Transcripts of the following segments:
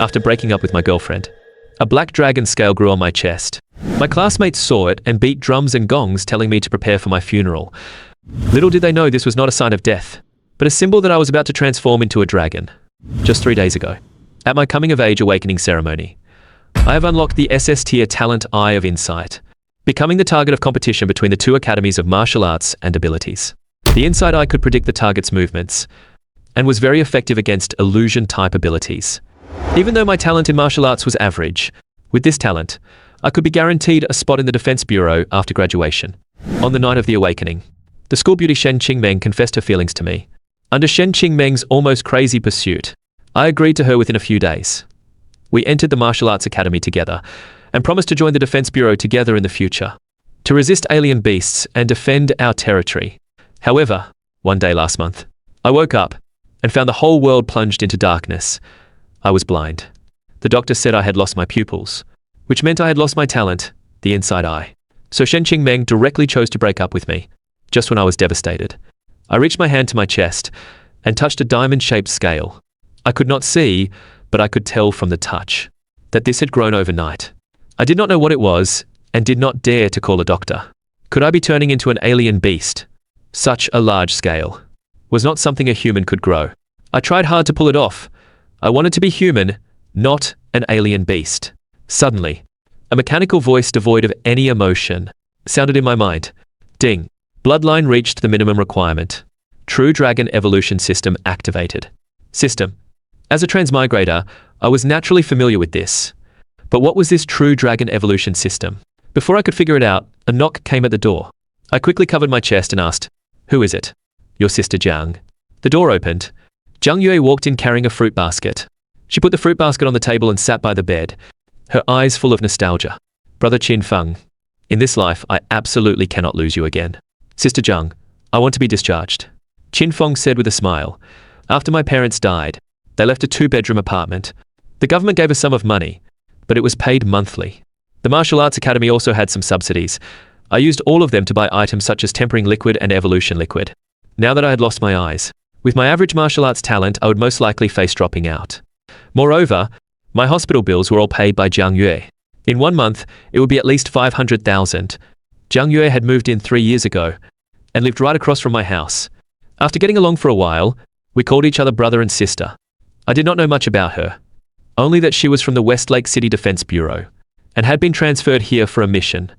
after breaking up with my girlfriend. A black dragon scale grew on my chest. My classmates saw it and beat drums and gongs telling me to prepare for my funeral. Little did they know this was not a sign of death, but a symbol that I was about to transform into a dragon. Just 3 days ago, at my coming-of-age awakening ceremony, I have unlocked the SS tier talent Eye of Insight, becoming the target of competition between the 2 academies of martial arts and abilities. The Insight Eye could predict the target's movements, and was very effective against illusion-type abilities. Even though my talent in martial arts was average, with this talent, I could be guaranteed a spot in the Defense Bureau after graduation. On the night of the awakening, the school beauty Shen Qingmeng confessed her feelings to me. Under Shen Qingmeng's almost crazy pursuit, I agreed to her within a few days. We entered the martial arts academy together, and promised to join the Defense Bureau together in the future, to resist alien beasts and defend our territory. However, one day last month, I woke up and found the whole world plunged into darkness. I was blind. The doctor said I had lost my pupils, which meant I had lost my talent, the inside eye. So Shen Qingmeng directly chose to break up with me, just when I was devastated. I reached my hand to my chest and touched a diamond-shaped scale. I could not see, but I could tell from the touch that this had grown overnight. I did not know what it was and did not dare to call a doctor. Could I be turning into an alien beast? Such a large scale was not something a human could grow. I tried hard to pull it off. I wanted to be human, not an alien beast. Suddenly, a mechanical voice devoid of any emotion sounded in my mind. Ding. Bloodline reached the minimum requirement. True Dragon Evolution System activated. System. As a transmigrator, I was naturally familiar with this. But what was this True Dragon Evolution System? Before I could figure it out, a knock came at the door. I quickly covered my chest and asked, "Who is it?" "Your sister Jiang." The door opened. Jiang Yue walked in carrying a fruit basket. She put the fruit basket on the table and sat by the bed, her eyes full of nostalgia. "Brother Qin Feng, in this life I absolutely cannot lose you again. Sister Jiang, I want to be discharged." Qin Feng said with a smile. "After my parents died, they left a 2-bedroom apartment. The government gave a sum of money, but it was paid monthly. The Martial Arts Academy also had some subsidies. I used all of them to buy items such as tempering liquid and evolution liquid. Now that I had lost my eyes, with my average martial arts talent, I would most likely face dropping out. Moreover, my hospital bills were all paid by Jiang Yue. In 1 month, it would be at least 500,000. Jiang Yue had moved in 3 years ago and lived right across from my house. After getting along for a while, we called each other brother and sister. I did not know much about her, only that she was from the Westlake City Defense Bureau and had been transferred here for a mission.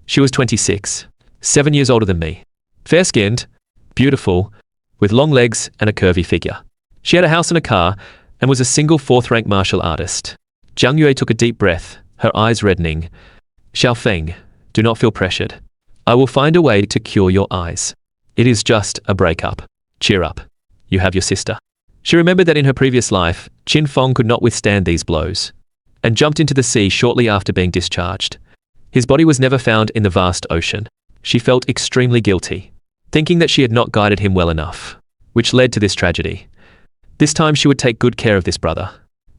She was 26, 7 years older than me. Fair-skinned, beautiful, with long legs and a curvy figure. She had a house and a car and was a single 4th-rank martial artist. Jiang Yue took a deep breath, her eyes reddening. "Xiao Feng, do not feel pressured. I will find a way to cure your eyes. It is just a breakup. Cheer up. You have your sister." She remembered that in her previous life, Qin Feng could not withstand these blows, and jumped into the sea shortly after being discharged. His body was never found in the vast ocean. She felt extremely guilty, thinking that she had not guided him well enough, which led to this tragedy. This time she would take good care of this brother,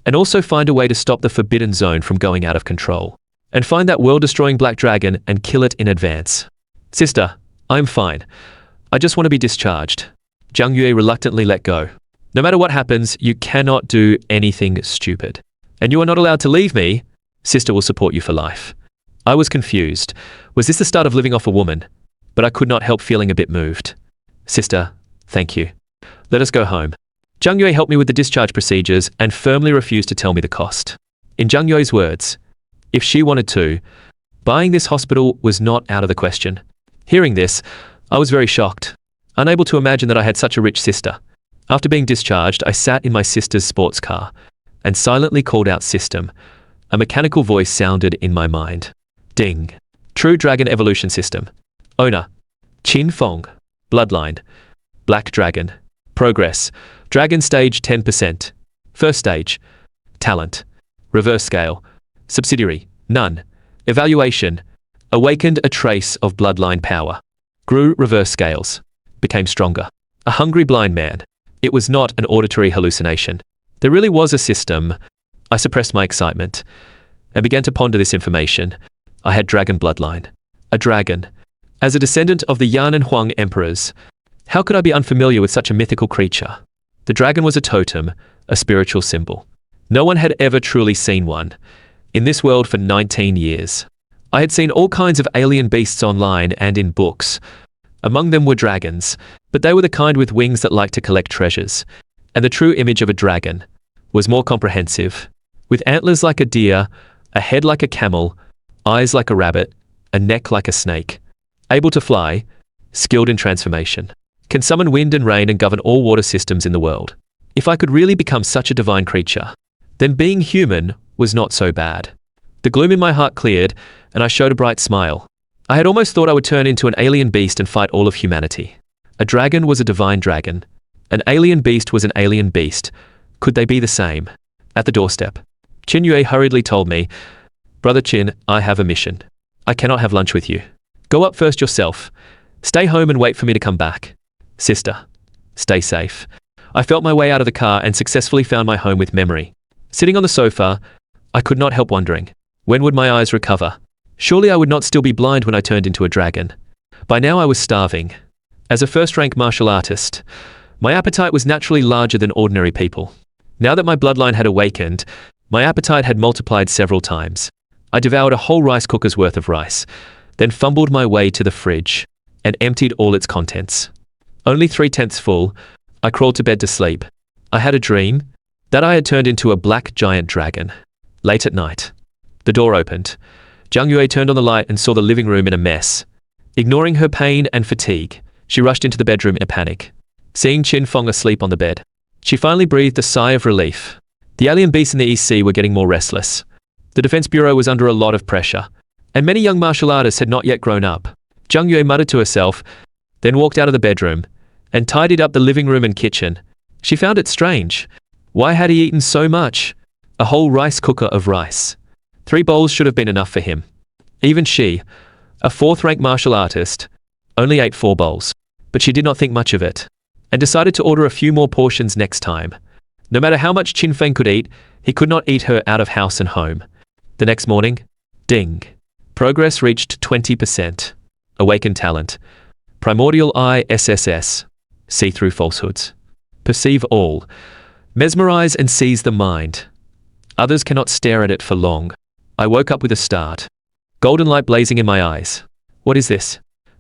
and also find a way to stop the Forbidden Zone from going out of control, and find that world-destroying black dragon and kill it in advance. "Sister, I'm fine. I just want to be discharged." Jiang Yue reluctantly let go. "No matter what happens, you cannot do anything stupid. And you are not allowed to leave me. Sister will support you for life." I was confused. Was this the start of living off a woman? But I could not help feeling a bit moved. "Sister, thank you. Let us go home." Jiang Yue helped me with the discharge procedures and firmly refused to tell me the cost. In Jiang Yue's words, if she wanted to, buying this hospital was not out of the question. Hearing this, I was very shocked, unable to imagine that I had such a rich sister. After being discharged, I sat in my sister's sports car and silently called out "System." A mechanical voice sounded in my mind. Ding. True Dragon Evolution System. Owner: Qin Feng. Bloodline: Black Dragon. Progress: Dragon Stage 10%. First Stage: Talent. Reverse Scale. Subsidiary: None. Evaluation: Awakened a trace of bloodline power. Grew reverse scales. Became stronger. A hungry blind man. It was not an auditory hallucination. There really was a system. I suppressed my excitement and began to ponder this information. I had dragon bloodline. A dragon. As a descendant of the Yan and Huang emperors, how could I be unfamiliar with such a mythical creature? The dragon was a totem, a spiritual symbol. No one had ever truly seen one. In this world for 19 years. I had seen all kinds of alien beasts online and in books. Among them were dragons, but they were the kind with wings that like to collect treasures. And the true image of a dragon was more comprehensive, with antlers like a deer, a head like a camel, eyes like a rabbit, a neck like a snake. Able to fly, skilled in transformation. Can summon wind and rain and govern all water systems in the world. If I could really become such a divine creature, then being human was not so bad. The gloom in my heart cleared, and I showed a bright smile. I had almost thought I would turn into an alien beast and fight all of humanity. A dragon was a divine dragon. An alien beast was an alien beast. Could they be the same? At the doorstep, Chen Yue hurriedly told me, "Brother Qin, I have a mission. I cannot have lunch with you. Go up first yourself. Stay home and wait for me to come back. Sister, stay safe." I felt my way out of the car and successfully found my home with memory. Sitting on the sofa, I could not help wondering, when would my eyes recover? Surely I would not still be blind when I turned into a dragon. By now I was starving. As a first-rank martial artist, my appetite was naturally larger than ordinary people. Now that my bloodline had awakened, my appetite had multiplied several times. I devoured a whole rice cooker's worth of rice, then fumbled my way to the fridge and emptied all its contents. Only 3/10 full, I crawled to bed to sleep. I had a dream that I had turned into a black giant dragon. Late at night, the door opened. Jiang Yue turned on the light and saw the living room in a mess. Ignoring her pain and fatigue, she rushed into the bedroom in a panic. Seeing Qin Feng asleep on the bed, she finally breathed a sigh of relief. The alien beasts in the East Sea were getting more restless. The Defense Bureau was under a lot of pressure, and many young martial artists had not yet grown up. Jiang Yue muttered to herself, then walked out of the bedroom and tidied up the living room and kitchen. She found it strange. Why had he eaten so much? A whole rice cooker of rice. 3 bowls should have been enough for him. Even she, a 4th-rank martial artist, only ate 4 bowls. But she did not think much of it, and decided to order a few more portions next time. No matter how much Qin Feng could eat, he could not eat her out of house and home. The next morning, ding. Progress reached 20%. Awakened talent. Primordial Eye SSS. See through falsehoods. Perceive all. Mesmerize and seize the mind. Others cannot stare at it for long. I woke up with a start. Golden light blazing in my eyes. What is this?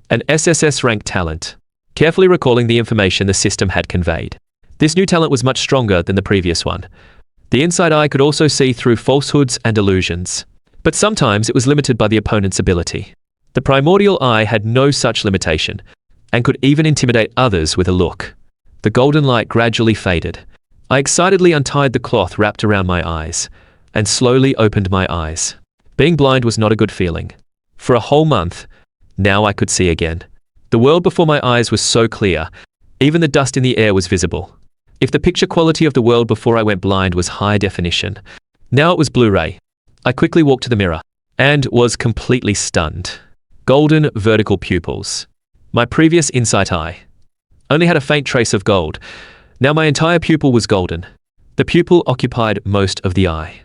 An SSS rank talent. Carefully recalling the information the system had conveyed. This new talent was much stronger than the previous one. The inside eye could also see through falsehoods and illusions. But sometimes it was limited by the opponent's ability. The primordial eye had no such limitation, and could even intimidate others with a look. The golden light gradually faded. I excitedly untied the cloth wrapped around my eyes, and slowly opened my eyes. Being blind was not a good feeling. For a whole month, now I could see again. The world before my eyes was so clear, even the dust in the air was visible. If the picture quality of the world before I went blind was high definition, now it was Blu-ray. I quickly walked to the mirror, and was completely stunned. Golden vertical pupils. My previous insight eye only had a faint trace of gold. Now my entire pupil was golden. The pupil occupied most of the eye,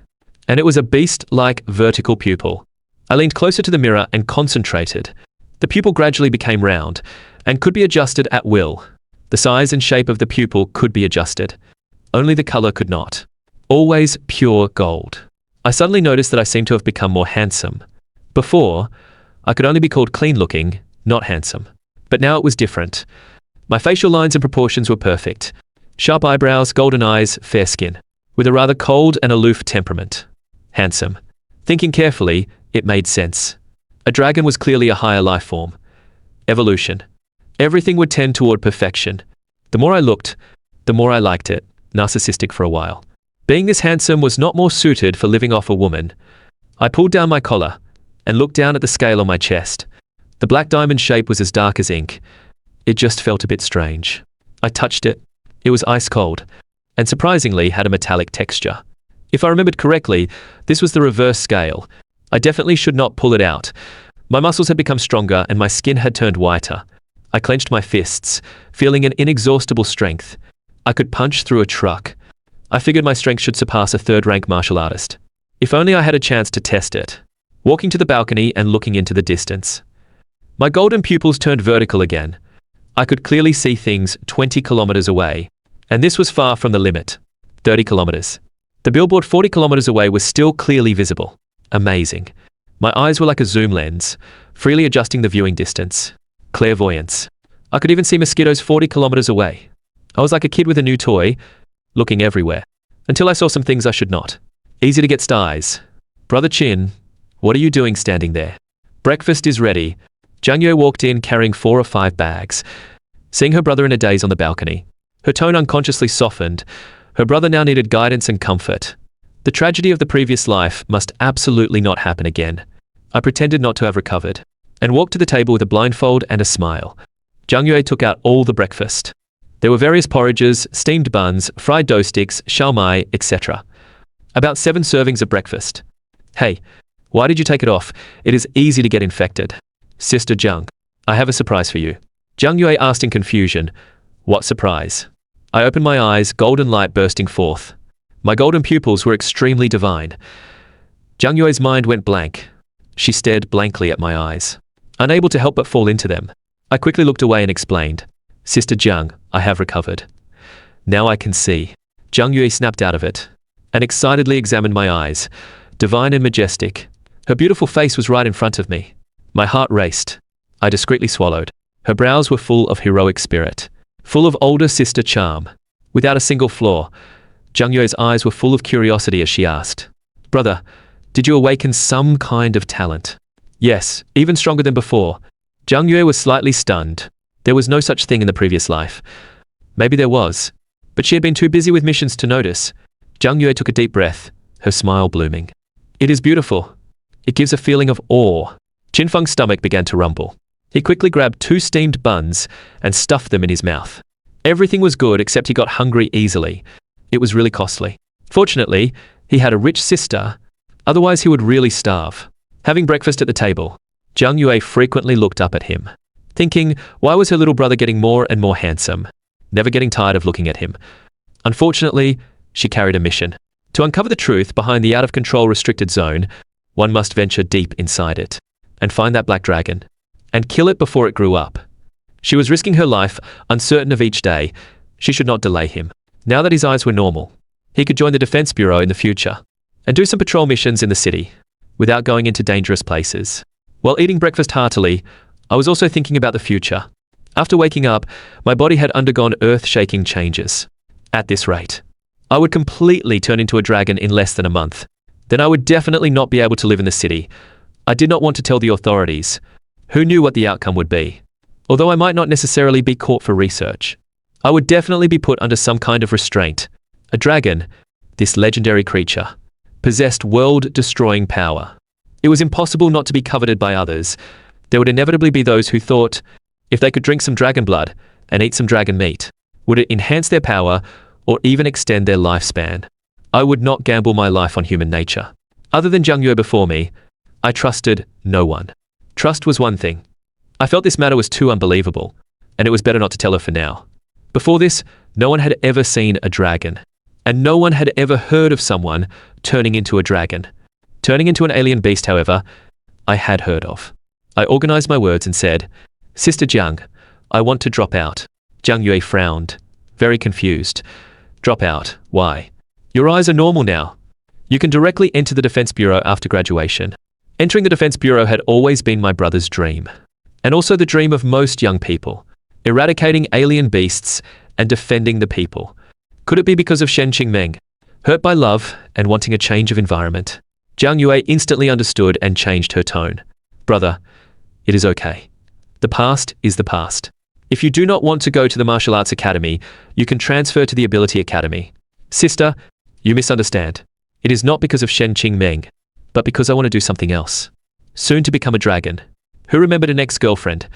and it was a beast-like vertical pupil. I leaned closer to the mirror and concentrated. The pupil gradually became round, and could be adjusted at will. The size and shape of the pupil could be adjusted. Only the color could not. Always pure gold. I suddenly noticed that I seemed to have become more handsome. Before, I could only be called clean-looking, not handsome. But now it was different. My facial lines and proportions were perfect. Sharp eyebrows, golden eyes, fair skin. With a rather cold and aloof temperament. Handsome. Thinking carefully, it made sense. A dragon was clearly a higher life form. Evolution. Everything would tend toward perfection. The more I looked, the more I liked it. Narcissistic for a while. Being this handsome was not more suited for living off a woman. I pulled down my collar and looked down at the scale on my chest. The black diamond shape was as dark as ink. It just felt a bit strange. I touched it. It was ice cold, and surprisingly had a metallic texture. If I remembered correctly, this was the reverse scale. I definitely should not pull it out. My muscles had become stronger and my skin had turned whiter. I clenched my fists, feeling an inexhaustible strength. I could punch through a truck. I figured my strength should surpass a 3rd-rank martial artist. If only I had a chance to test it. Walking to the balcony and looking into the distance. My golden pupils turned vertical again. I could clearly see things 20 kilometers away. And this was far from the limit. 30 kilometers. The billboard 40 kilometers away was still clearly visible. Amazing. My eyes were like a zoom lens, freely adjusting the viewing distance. Clairvoyance. I could even see mosquitoes 40 kilometers away. I was like a kid with a new toy, looking everywhere, until I saw some things I should not. Easy to get styes. Brother Chin, what are you doing standing there? Breakfast is ready. Jiang Yue walked in carrying 4 or 5 bags. Seeing her brother in a daze on the balcony, her tone unconsciously softened. Her brother now needed guidance and comfort. The tragedy of the previous life must absolutely not happen again. I pretended not to have recovered, and walked to the table with a blindfold and a smile. Jiang Yue took out all the breakfast. There were various porridges, steamed buns, fried dough sticks, xiaomai, etc. About 7 servings of breakfast. Hey, why did you take it off? It is easy to get infected. Sister Jiang, I have a surprise for you. Jiang Yue asked in confusion. What surprise? I opened my eyes, golden light bursting forth. My golden pupils were extremely divine. Jiang Yue's mind went blank. She stared blankly at my eyes, unable to help but fall into them. I quickly looked away and explained. Sister Jiang, I have recovered. Now I can see. Jiang Yue snapped out of it and excitedly examined my eyes, divine and majestic. Her beautiful face was right in front of me. My heart raced. I discreetly swallowed. Her brows were full of heroic spirit, full of older sister charm. Without a single flaw, Jiang Yue's eyes were full of curiosity as she asked, Brother, did you awaken some kind of talent? Yes, even stronger than before. Jiang Yue was slightly stunned. There was no such thing in the previous life. Maybe there was, but she had been too busy with missions to notice. Jiang Yue took a deep breath, her smile blooming. It is beautiful. It gives a feeling of awe. Qin Feng's stomach began to rumble. He quickly grabbed 2 steamed buns and stuffed them in his mouth. Everything was good except he got hungry easily. It was really costly. Fortunately, he had a rich sister, otherwise he would really starve. Having breakfast at the table, Jiang Yue frequently looked up at him, thinking, why was her little brother getting more and more handsome? Never getting tired of looking at him. Unfortunately, she carried a mission. To uncover the truth behind the out-of-control restricted zone, one must venture deep inside it and find that black dragon and kill it before it grew up. She was risking her life, uncertain of each day. She should not delay him. Now that his eyes were normal, he could join the Defense Bureau in the future and do some patrol missions in the city without going into dangerous places. While eating breakfast heartily, I was also thinking about the future. After waking up, my body had undergone earth-shaking changes. At this rate, I would completely turn into a dragon in less than a month. Then I would definitely not be able to live in the city. I did not want to tell the authorities. Who knew what the outcome would be? Although I might not necessarily be caught for research, I would definitely be put under some kind of restraint. A dragon, this legendary creature, possessed world-destroying power. It was impossible not to be coveted by others. There would inevitably be those who thought, if they could drink some dragon blood and eat some dragon meat, would it enhance their power or even extend their lifespan? I would not gamble my life on human nature. Other than Jiang Yue before me, I trusted no one. Trust was one thing. I felt this matter was too unbelievable, and it was better not to tell her for now. Before this, no one had ever seen a dragon, and no one had ever heard of someone turning into a dragon. Turning into an alien beast, however, I had heard of. I organized my words and said, Sister Jiang, I want to drop out. Jiang Yue frowned, very confused. Drop out? Why? Your eyes are normal now. You can directly enter the Defense Bureau after graduation. Entering the Defense Bureau had always been my brother's dream, and also the dream of most young people, eradicating alien beasts and defending the people. Could it be because of Shen Qingmeng, hurt by love and wanting a change of environment? Jiang Yue instantly understood and changed her tone. Brother, it is okay. The past is the past. If you do not want to go to the Martial Arts Academy, you can transfer to the Ability Academy. Sister, you misunderstand. It is not because of Shen Qingmeng, but because I want to do something else. Soon to become a dragon. Who remembered an ex-girlfriend?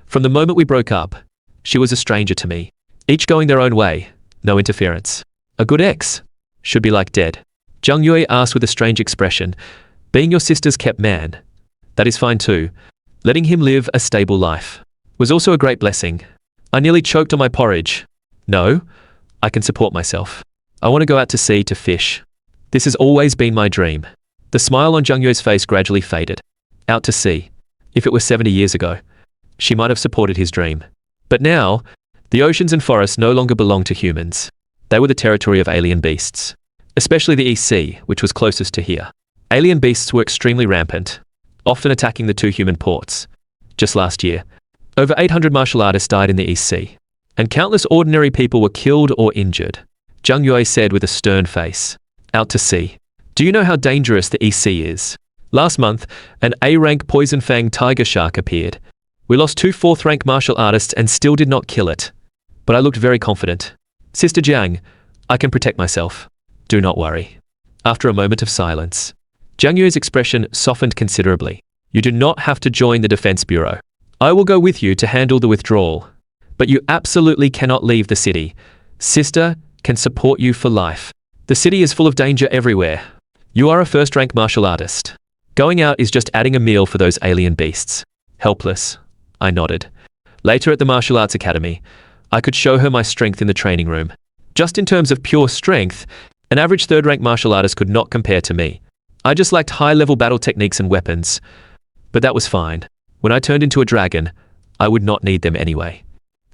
From the moment we broke up, she was a stranger to me. Each going their own way, no interference. A good ex should be like dead. Jiang Yue asked with a strange expression, being your sister's kept man, that is fine too. Letting him live a stable life was also a great blessing. I nearly choked on my porridge. No, I can support myself. I want to go out to sea to fish. This has always been my dream. The smile on Jiang Yue's face gradually faded. Out to sea. If it were 70 years ago, she might have supported his dream. But now, the oceans and forests no longer belong to humans. They were the territory of alien beasts. especially the EC, which was closest to here. Alien beasts were extremely rampant, often attacking the two human ports. Just last year, over 800 martial artists died in the EC, and countless ordinary people were killed or injured. Jiang Yue said with a stern face. Out to sea. Do you know how dangerous the EC is? Last month, an A-rank poison fang tiger shark appeared. We lost 2 4th-rank martial artists and still did not kill it. But I looked very confident. Sister Jiang, I can protect myself. Do not worry. After a moment of silence, Jiang Yue's expression softened considerably. You do not have to join the Defense Bureau. I will go with you to handle the withdrawal. But you absolutely cannot leave the city. Sister can support you for life. The city is full of danger everywhere. You are a first-rank martial artist. Going out is just adding a meal for those alien beasts. Helpless. I nodded. Later at the martial arts academy, I could show her my strength in the training room. Just in terms of pure strength, an average third-rank martial artist could not compare to me. I just lacked high-level battle techniques and weapons. But that was fine. When I turned into a dragon, I would not need them anyway.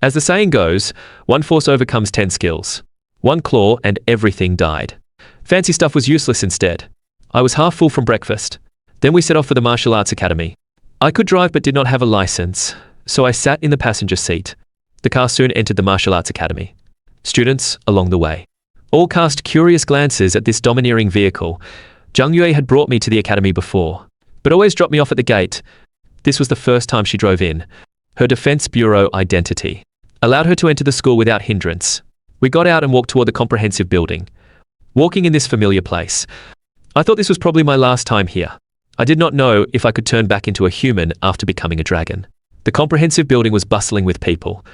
As the saying goes, one force overcomes 10 skills. One claw and everything died. Fancy stuff was useless instead. I was half full from breakfast. Then we set off for the martial arts academy. I could drive but did not have a license, so I sat in the passenger seat. The car soon entered the martial arts academy. Students along the way all cast curious glances at this domineering vehicle. Jiang Yue had brought me to the academy before, but always dropped me off at the gate. This was the first time she drove in. Her Defense Bureau identity allowed her to enter the school without hindrance. We got out and walked toward the comprehensive building. Walking in this familiar place, I thought this was probably my last time here. I did not know if I could turn back into a human after becoming a dragon. The comprehensive building was bustling with people.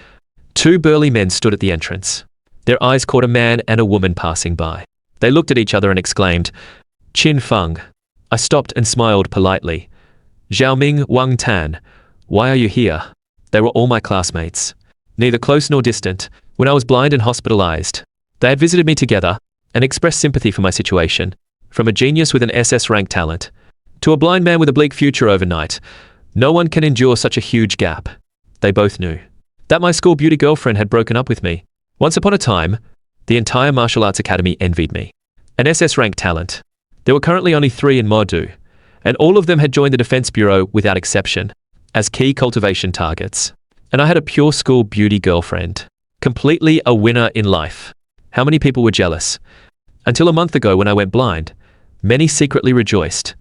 2 burly men stood at the entrance. Their eyes caught a man and a woman passing by. They looked at each other and exclaimed, Qin Feng. I stopped and smiled politely. Xiaoming Wang Tan, why are you here? They were all my classmates. Neither close nor distant. When I was blind and hospitalized, they had visited me together and expressed sympathy for my situation. From a genius with an SS-rank talent to a blind man with a bleak future overnight, no one can endure such a huge gap. They both knew that my school beauty girlfriend had broken up with me. Once upon a time, the entire martial arts academy envied me. An SS-rank talent. There were currently only 3 in Modu, and all of them had joined the Defense Bureau without exception, as key cultivation targets. And I had a pure school beauty girlfriend. Completely a winner in life. How many people were jealous? Until a month ago when I went blind, many secretly rejoiced.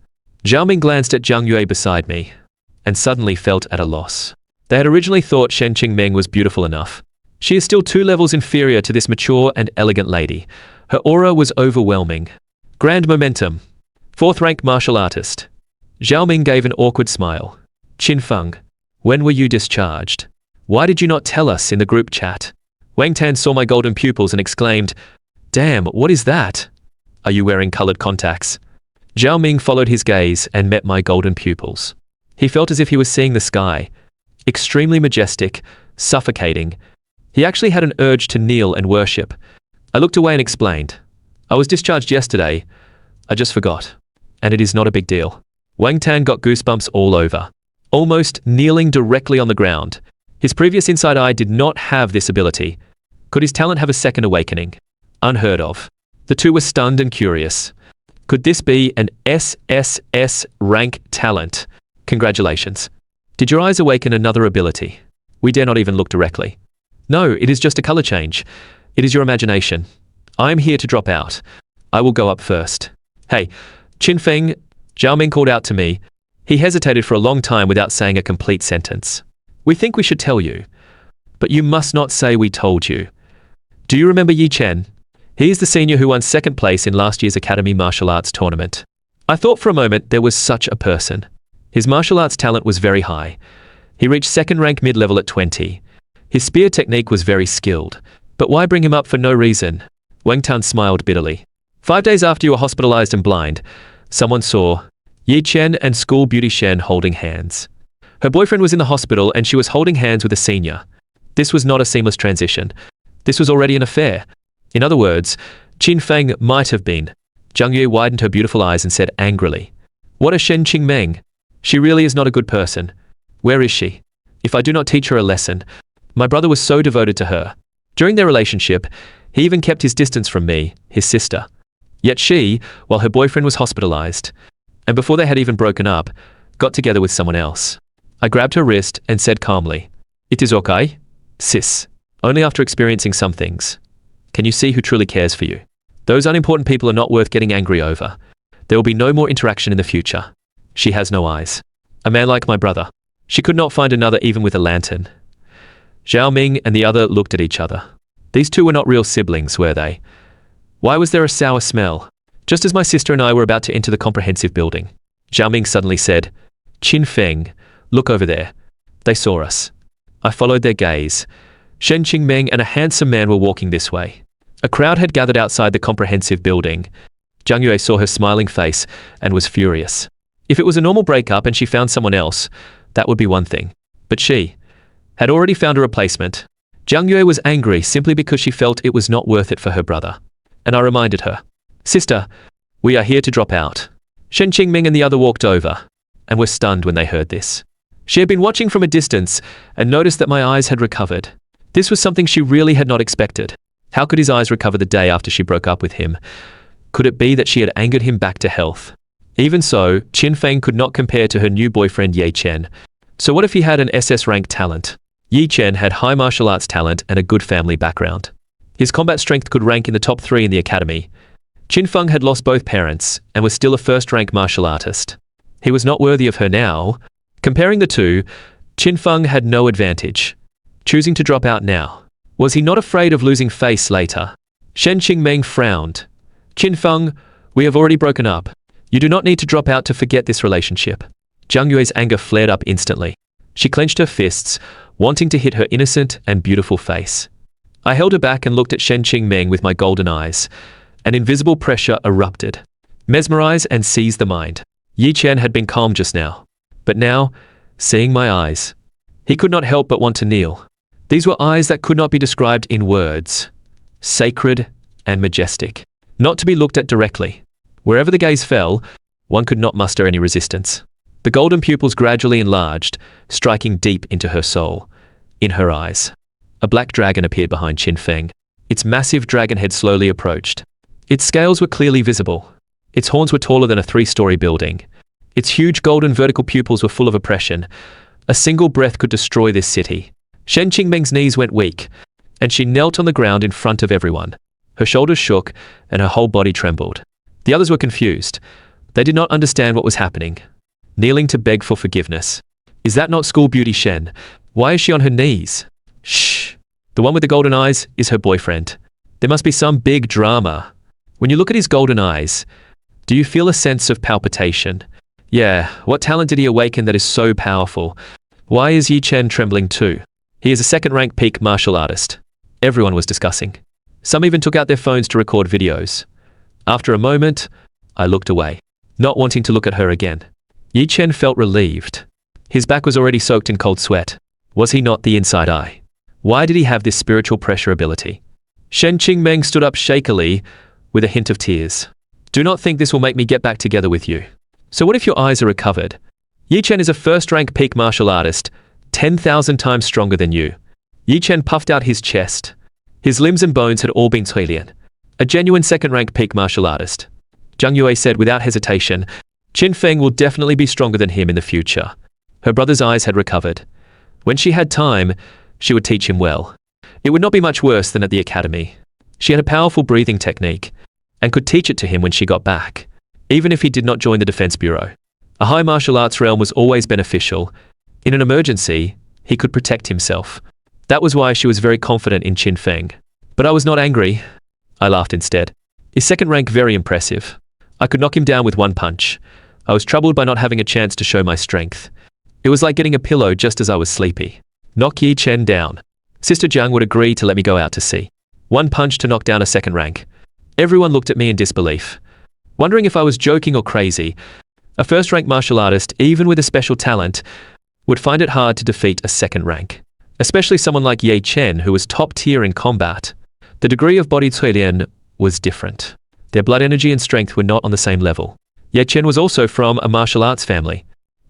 Xiaoming glanced at Jiang Yue beside me, and suddenly felt at a loss. They had originally thought Shen Qingmeng was beautiful enough. She is still 2 levels inferior to this mature and elegant lady. Her aura was overwhelming. Grand momentum. 4th-rank martial artist. Xiaoming gave an awkward smile. Qin Feng, when were you discharged? Why did you not tell us in the group chat? Wang Tan saw my golden pupils and exclaimed, Damn, what is that? Are you wearing colored contacts? Zhao Ming followed his gaze and met my golden pupils. He felt as if he was seeing the sky. Extremely majestic, suffocating. He actually had an urge to kneel and worship. I looked away and explained. I was discharged yesterday. I just forgot. And it is not a big deal. Wang Tan got goosebumps all over. Almost kneeling directly on the ground. His previous inside eye did not have this ability. Could his talent have a second awakening? Unheard of. The 2 were stunned and curious. Could this be an SSS rank talent? Congratulations. Did your eyes awaken another ability? We dare not even look directly. No, it is just a color change. It is your imagination. I am here to drop out. I will go up first. Hey, Qin Feng, Zhao Ming called out to me. He hesitated for a long time without saying a complete sentence. We think we should tell you. But you must not say we told you. Do you remember Ye Chen? He is the senior who won 2nd place in last year's Academy Martial Arts tournament. I thought for a moment there was such a person. His martial arts talent was very high. He reached 2nd rank mid-level at 20. His spear technique was very skilled. But why bring him up for no reason? Wang Tan smiled bitterly. 5 days after you were hospitalized and blind, someone saw Ye Chen and school beauty Shen holding hands. Her boyfriend was in the hospital and she was holding hands with a senior. This was not a seamless transition. This was already an affair. In other words, Qin Feng might have been. Jiang Yue widened her beautiful eyes and said angrily, What a Shen Qingmeng? She really is not a good person. Where is she? If I do not teach her a lesson. My brother was so devoted to her. During their relationship, he even kept his distance from me, his sister. Yet she, while her boyfriend was hospitalized, and before they had even broken up, got together with someone else. I grabbed her wrist and said calmly, "It is okay, sis. Only after experiencing some things can you see who truly cares for you. Those unimportant people are not worth getting angry over. There will be no more interaction in the future. She has no eyes. A man like my brother." She could not find another even with a lantern. Zhao Ming and the other looked at each other. These two were not real siblings, were they? Why was there a sour smell? Just as my sister and I were about to enter the comprehensive building, Zhao Ming suddenly said, "Qin Feng, look over there." They saw us. I followed their gaze. Shen Qingmeng and a handsome man were walking this way. A crowd had gathered outside the comprehensive building. Jiang Yue saw her smiling face and was furious. If it was a normal breakup and she found someone else, that would be one thing. But she had already found a replacement. Jiang Yue was angry simply because she felt it was not worth it for her brother. And I reminded her, "Sister, we are here to drop out." Shen Qingmeng and the other walked over and were stunned when they heard this. She had been watching from a distance and noticed that my eyes had recovered. This was something she really had not expected. How could his eyes recover the day after she broke up with him? Could it be that she had angered him back to health? Even so, Qin Feng could not compare to her new boyfriend Ye Chen. So what if he had an SS-rank talent? Ye Chen had high martial arts talent and a good family background. His combat strength could rank in the top 3 in the academy. Qin Feng had lost both parents and was still a first-rank martial artist. He was not worthy of her now. Comparing the two, Qin Feng had no advantage. Choosing to drop out now. Was he not afraid of losing face later? Shen Qingmeng frowned. "Qin Feng, we have already broken up. You do not need to drop out to forget this relationship." Jiang Yue's anger flared up instantly. She clenched her fists, wanting to hit her innocent and beautiful face. I held her back and looked at Shen Qingmeng with my golden eyes. An invisible pressure erupted. Mesmerize and seize the mind. Ye Chen had been calm just now. But now, seeing my eyes, he could not help but want to kneel. These were eyes that could not be described in words. Sacred and majestic. Not to be looked at directly. Wherever the gaze fell, one could not muster any resistance. The golden pupils gradually enlarged, striking deep into her soul. In her eyes, a black dragon appeared behind Qin Feng. Its massive dragon head slowly approached. Its scales were clearly visible. Its horns were taller than a 3-story building. Its huge golden vertical pupils were full of oppression. A single breath could destroy this city. Shen Qingmeng's knees went weak, and she knelt on the ground in front of everyone. Her shoulders shook, and her whole body trembled. The others were confused. They did not understand what was happening. Kneeling to beg for forgiveness. Is that not school beauty Shen? Why is she on her knees? Shh. The one with the golden eyes is her boyfriend. There must be some big drama. When you look at his golden eyes, do you feel a sense of palpitation? Yeah, what talent did he awaken that is so powerful? Why is Ye Chen trembling too? He is a second-rank peak martial artist. Everyone was discussing. Some even took out their phones to record videos. After a moment, I looked away, not wanting to look at her again. Ye Chen felt relieved. His back was already soaked in cold sweat. Was he not the inside eye? Why did he have this spiritual pressure ability? Shen Qingmeng stood up shakily, with a hint of tears. "Do not think this will make me get back together with you. So what if your eyes are recovered? Ye Chen is a first-rank peak martial artist, 10,000 times stronger than you." Ye Chen puffed out his chest. His limbs and bones had all been Tuilian. A genuine second-rank peak martial artist. Jiang Yue said without hesitation, "Qin Feng will definitely be stronger than him in the future." Her brother's eyes had recovered. When she had time, she would teach him well. It would not be much worse than at the academy. She had a powerful breathing technique, and could teach it to him when she got back, even if he did not join the Defense Bureau. A high martial arts realm was always beneficial. In an emergency, he could protect himself. That was why she was very confident in Qin Feng. But I was not angry. I laughed instead. His second rank very impressive. I could knock him down with one punch. I was troubled by not having a chance to show my strength. It was like getting a pillow just as I was sleepy. Knock Ye Chen down. Sister Jiang would agree to let me go out to sea. One punch to knock down a second rank. Everyone looked at me in disbelief, wondering if I was joking or crazy. A first-rank martial artist, even with a special talent, would find it hard to defeat a second rank. Especially someone like Ye Chen, who was top tier in combat. The degree of body Tuilian was different. Their blood energy and strength were not on the same level. Ye Chen was also from a martial arts family,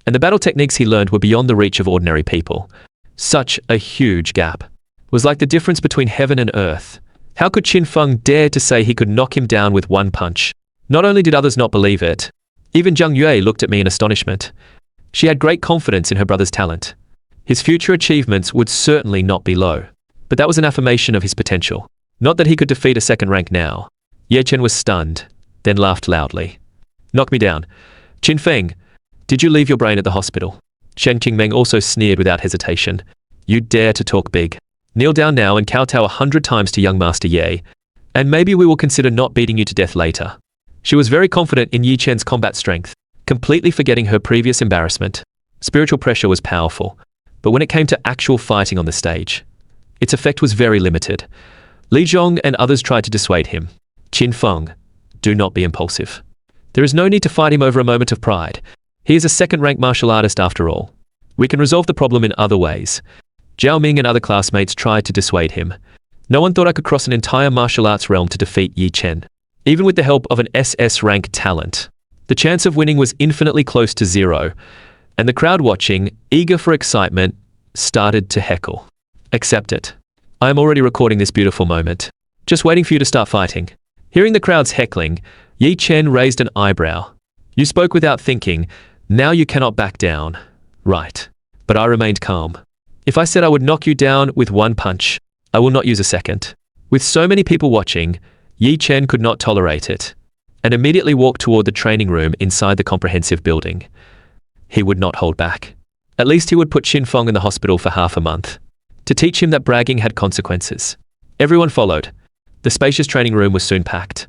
and the battle techniques he learned were beyond the reach of ordinary people. Such a huge gap. It was like the difference between heaven and earth. How could Qin Feng dare to say he could knock him down with one punch? Not only did others not believe it, even Jiang Yue looked at me in astonishment. She had great confidence in her brother's talent. His future achievements would certainly not be low, but that was an affirmation of his potential. Not that he could defeat a second rank now. Ye Chen was stunned, then laughed loudly. Knock me down. Qingmeng, did you leave your brain at the hospital? Shen Qingmeng also sneered without hesitation. You dare to talk big. Kneel down now and kowtow 100 times to young Master Ye, and maybe we will consider not beating you to death later. She was very confident in Ye Chen's combat strength, completely forgetting her previous embarrassment. Spiritual pressure was powerful, but when it came to actual fighting on the stage, its effect was very limited. Li Zhong and others tried to dissuade him. Qingmeng, do not be impulsive. There is no need to fight him over a moment of pride. He is a second-rank martial artist after all. We can resolve the problem in other ways. Zhao Ming and other classmates tried to dissuade him. No one thought I could cross an entire martial arts realm to defeat Ye Chen. Even with the help of an SS-rank talent, the chance of winning was infinitely close to zero, and the crowd watching, eager for excitement, started to heckle. Accept it. I am already recording this beautiful moment, just waiting for you to start fighting. Hearing the crowd's heckling, Ye Chen raised an eyebrow. You spoke without thinking, now you cannot back down. Right. But I remained calm. If I said I would knock you down with one punch, I will not use a second. With so many people watching, Ye Chen could not tolerate it, and immediately walked toward the training room inside the comprehensive building. He would not hold back. At least he would put Qingmeng in the hospital for half a month, to teach him that bragging had consequences. Everyone followed. The spacious training room was soon packed.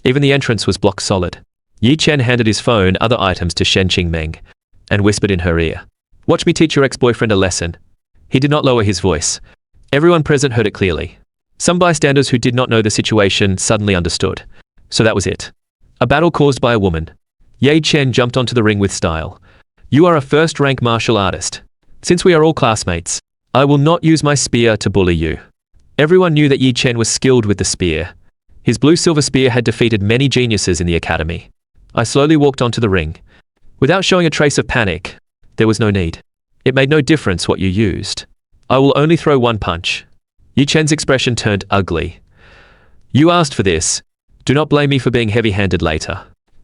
Even the entrance was block solid. Ye Chen handed his phone, other items to Shen Qingmeng, and whispered in her ear, "Watch me teach your ex-boyfriend a lesson." He did not lower his voice. Everyone present heard it clearly. Some bystanders who did not know the situation suddenly understood. So that was it. A battle caused by a woman. Ye Chen jumped onto the ring with style. You are a first-rank martial artist. Since we are all classmates, I will not use my spear to bully you. Everyone knew that Ye Chen was skilled with the spear. His blue-silver spear had defeated many geniuses in the academy. I slowly walked onto the ring. Without showing a trace of panic, there was no need. It made no difference what you used. I will only throw one punch. Ye Chen's expression turned ugly. You asked for this. Do not blame me for being heavy-handed later.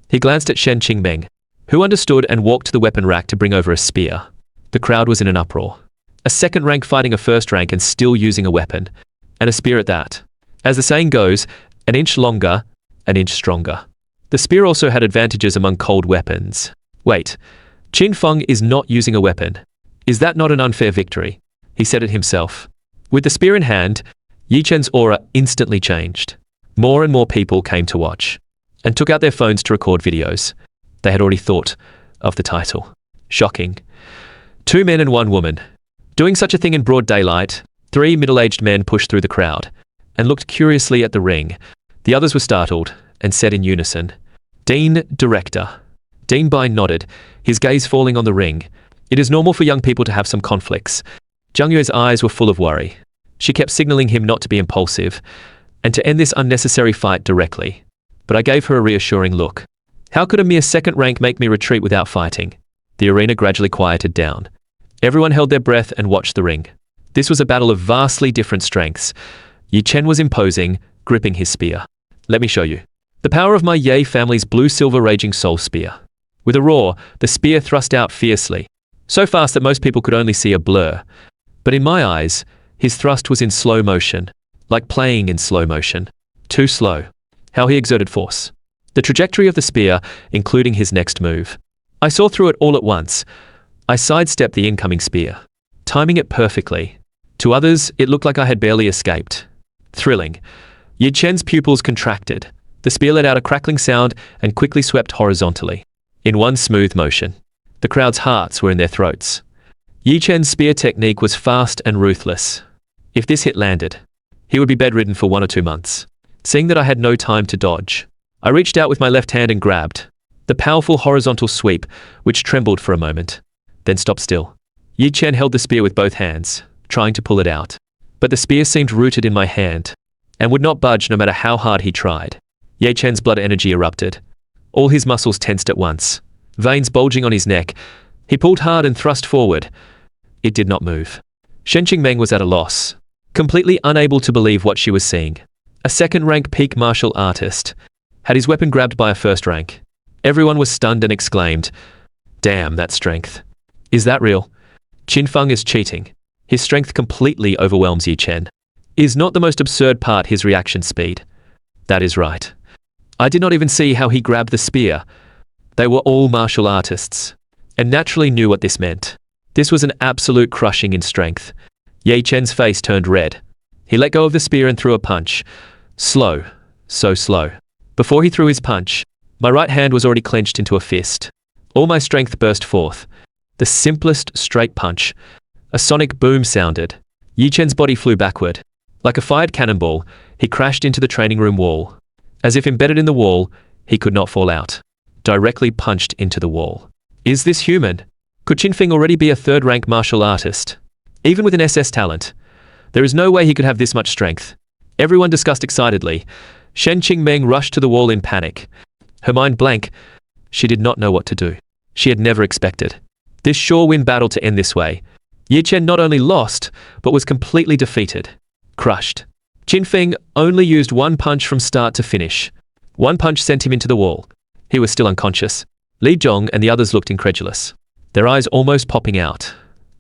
He glanced at Shen Qingmeng, who understood and walked to the weapon rack to bring over a spear. The crowd was in an uproar. A second rank fighting a first rank and still using a weapon, and a spear at that. As the saying goes, an inch longer, an inch stronger. The spear also had advantages among cold weapons. Wait, Qingmeng is not using a weapon. Is that not an unfair victory? He said it himself. With the spear in hand, Ye Chen's aura instantly changed. More and more people came to watch, and took out their phones to record videos. They had already thought of the title. Shocking. 2 men and 1 woman. Doing such a thing in broad daylight, 3 middle-aged men pushed through the crowd, and looked curiously at the ring. The others were startled, and said in unison, Dean, director. Dean Bai nodded, his gaze falling on the ring. It is normal for young people to have some conflicts. Jiang Yue's eyes were full of worry. She kept signaling him not to be impulsive, and to end this unnecessary fight directly. But I gave her a reassuring look. How could a mere second rank make me retreat without fighting? The arena gradually quieted down. Everyone held their breath and watched the ring. This was a battle of vastly different strengths. Ye Chen was imposing, gripping his spear. Let me show you. The power of my Ye family's blue-silver raging soul spear. With a roar, the spear thrust out fiercely, so fast that most people could only see a blur. But in my eyes, his thrust was in slow motion, like playing in slow motion. Too slow. How he exerted force. The trajectory of the spear, including his next move. I saw through it all at once. I sidestepped the incoming spear, timing it perfectly. To others, it looked like I had barely escaped. Thrilling. Ye Chen's pupils contracted. The spear let out a crackling sound and quickly swept horizontally. In one smooth motion. The crowd's hearts were in their throats. Ye Chen's spear technique was fast and ruthless. If this hit landed, he would be bedridden for 1 or 2 months. Seeing that I had no time to dodge, I reached out with my left hand and grabbed the powerful horizontal sweep, which trembled for a moment, then stopped still. Ye Chen held the spear with both hands, trying to pull it out. But the spear seemed rooted in my hand, and would not budge no matter how hard he tried. Ye Chen's blood energy erupted. All his muscles tensed at once, veins bulging on his neck. He pulled hard and thrust forward. It did not move. Shen Qingmeng was at a loss, completely unable to believe what she was seeing. A second-rank peak martial artist, had his weapon grabbed by a first rank. Everyone was stunned and exclaimed, "Damn, that strength. Is that real? Qinfeng is cheating. His strength completely overwhelms Ye Chen. Is not the most absurd part his reaction speed? That is right. I did not even see how he grabbed the spear. They were all martial artists, and naturally knew what this meant. This was an absolute crushing in strength. Ye Chen's face turned red. He let go of the spear and threw a punch. Slow, so slow. Before he threw his punch, my right hand was already clenched into a fist. All my strength burst forth. The simplest straight punch. A sonic boom sounded. Ye Chen's body flew backward. Like a fired cannonball, he crashed into the training room wall. As if embedded in the wall, he could not fall out. Directly punched into the wall. Is this human? Could Qinfeng already be a third-rank martial artist? Even with an SS talent, there is no way he could have this much strength. Everyone discussed excitedly. Shen Qingmeng rushed to the wall in panic. Her mind blank. She did not know what to do. She had never expected this sure-win battle to end this way. Ye Chen not only lost, but was completely defeated. Crushed. Qinfeng only used one punch from start to finish. One punch sent him into the wall. He was still unconscious. Li Zhong and the others looked incredulous, their eyes almost popping out.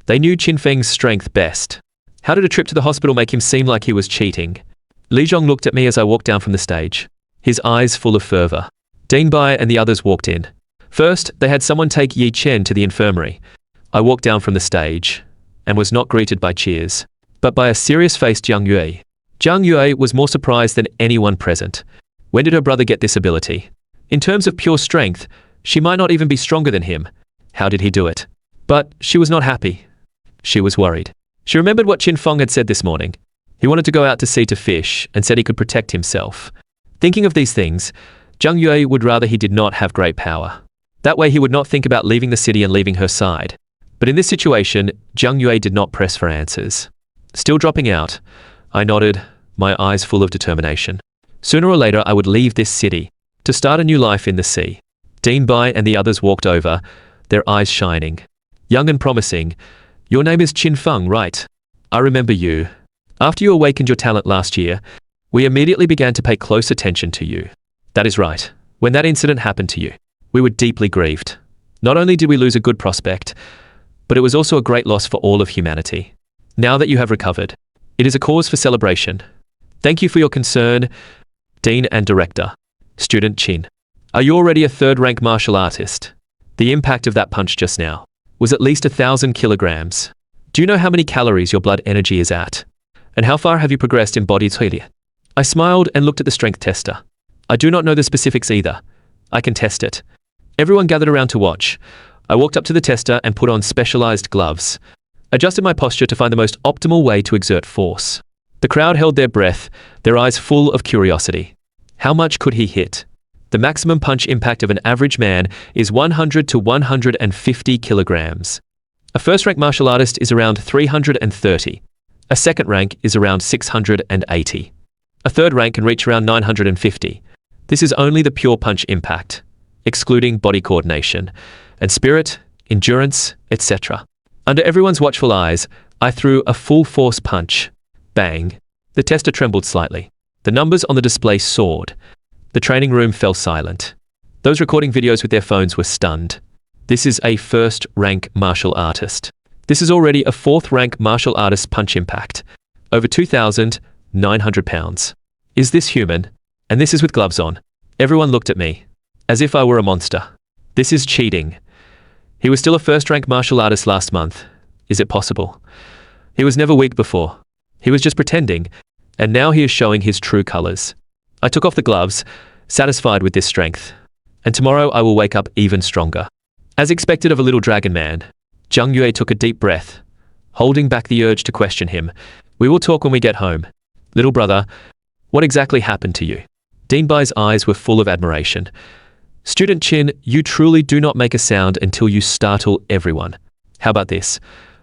They knew Qinfeng's strength best. How did a trip to the hospital make him seem like he was cheating? Li Zhong looked at me as I walked down from the stage, his eyes full of fervor. Ding Bai and the others walked in. First, they had someone take Ye Chen to the infirmary. I walked down from the stage and was not greeted by cheers, but by a serious-faced Jiang Yue. Jiang Yue was more surprised than anyone present. When did her brother get this ability? In terms of pure strength, she might not even be stronger than him. How did he do it? But she was not happy. She was worried. She remembered what Qinfeng had said this morning. He wanted to go out to sea to fish and said he could protect himself. Thinking of these things, Jiang Yue would rather he did not have great power. That way he would not think about leaving the city and leaving her side. But in this situation, Jiang Yue did not press for answers. Still dropping out, I nodded, my eyes full of determination. Sooner or later I would leave this city, to start a new life in the sea. Dean Bai and the others walked over, their eyes shining. Young and promising. Your name is Qinfeng, right? I remember you. After you awakened your talent last year, we immediately began to pay close attention to you. That is right. When that incident happened to you, we were deeply grieved. Not only did we lose a good prospect, but it was also a great loss for all of humanity. Now that you have recovered, it is a cause for celebration. Thank you for your concern, Dean and Director. Student Qin. Are you already a third-rank martial artist? The impact of that punch just now was at least 1,000 kilograms. Do you know how many calories your blood energy is at? And how far have you progressed in body failure? I smiled and looked at the strength tester. I do not know the specifics either. I can test it. Everyone gathered around to watch. I walked up to the tester and put on specialized gloves. Adjusted my posture to find the most optimal way to exert force. The crowd held their breath, their eyes full of curiosity. How much could he hit? The maximum punch impact of an average man is 100 to 150 kilograms. A first-rank martial artist is around 330. A second rank is around 680. A third rank can reach around 950. This is only the pure punch impact, excluding body coordination, and spirit, endurance, etc. Under everyone's watchful eyes, I threw a full-force punch. Bang. The tester trembled slightly. The numbers on the display soared. The training room fell silent. Those recording videos with their phones were stunned. This is a first-rank martial artist. This is already a fourth-rank martial artist punch impact. Over 2,900 pounds. Is this human? And this is with gloves on. Everyone looked at me, as if I were a monster. This is cheating. He was still a first-rank martial artist last month. Is it possible? He was never weak before. He was just pretending, and now he is showing his true colors. I took off the gloves, satisfied with this strength. And tomorrow I will wake up even stronger. As expected of a little dragon man, Jiang Yue took a deep breath, holding back the urge to question him. We will talk when we get home. Little brother, what exactly happened to you? Dean Bai's eyes were full of admiration. Student Qin, you truly do not make a sound until you startle everyone. How about this?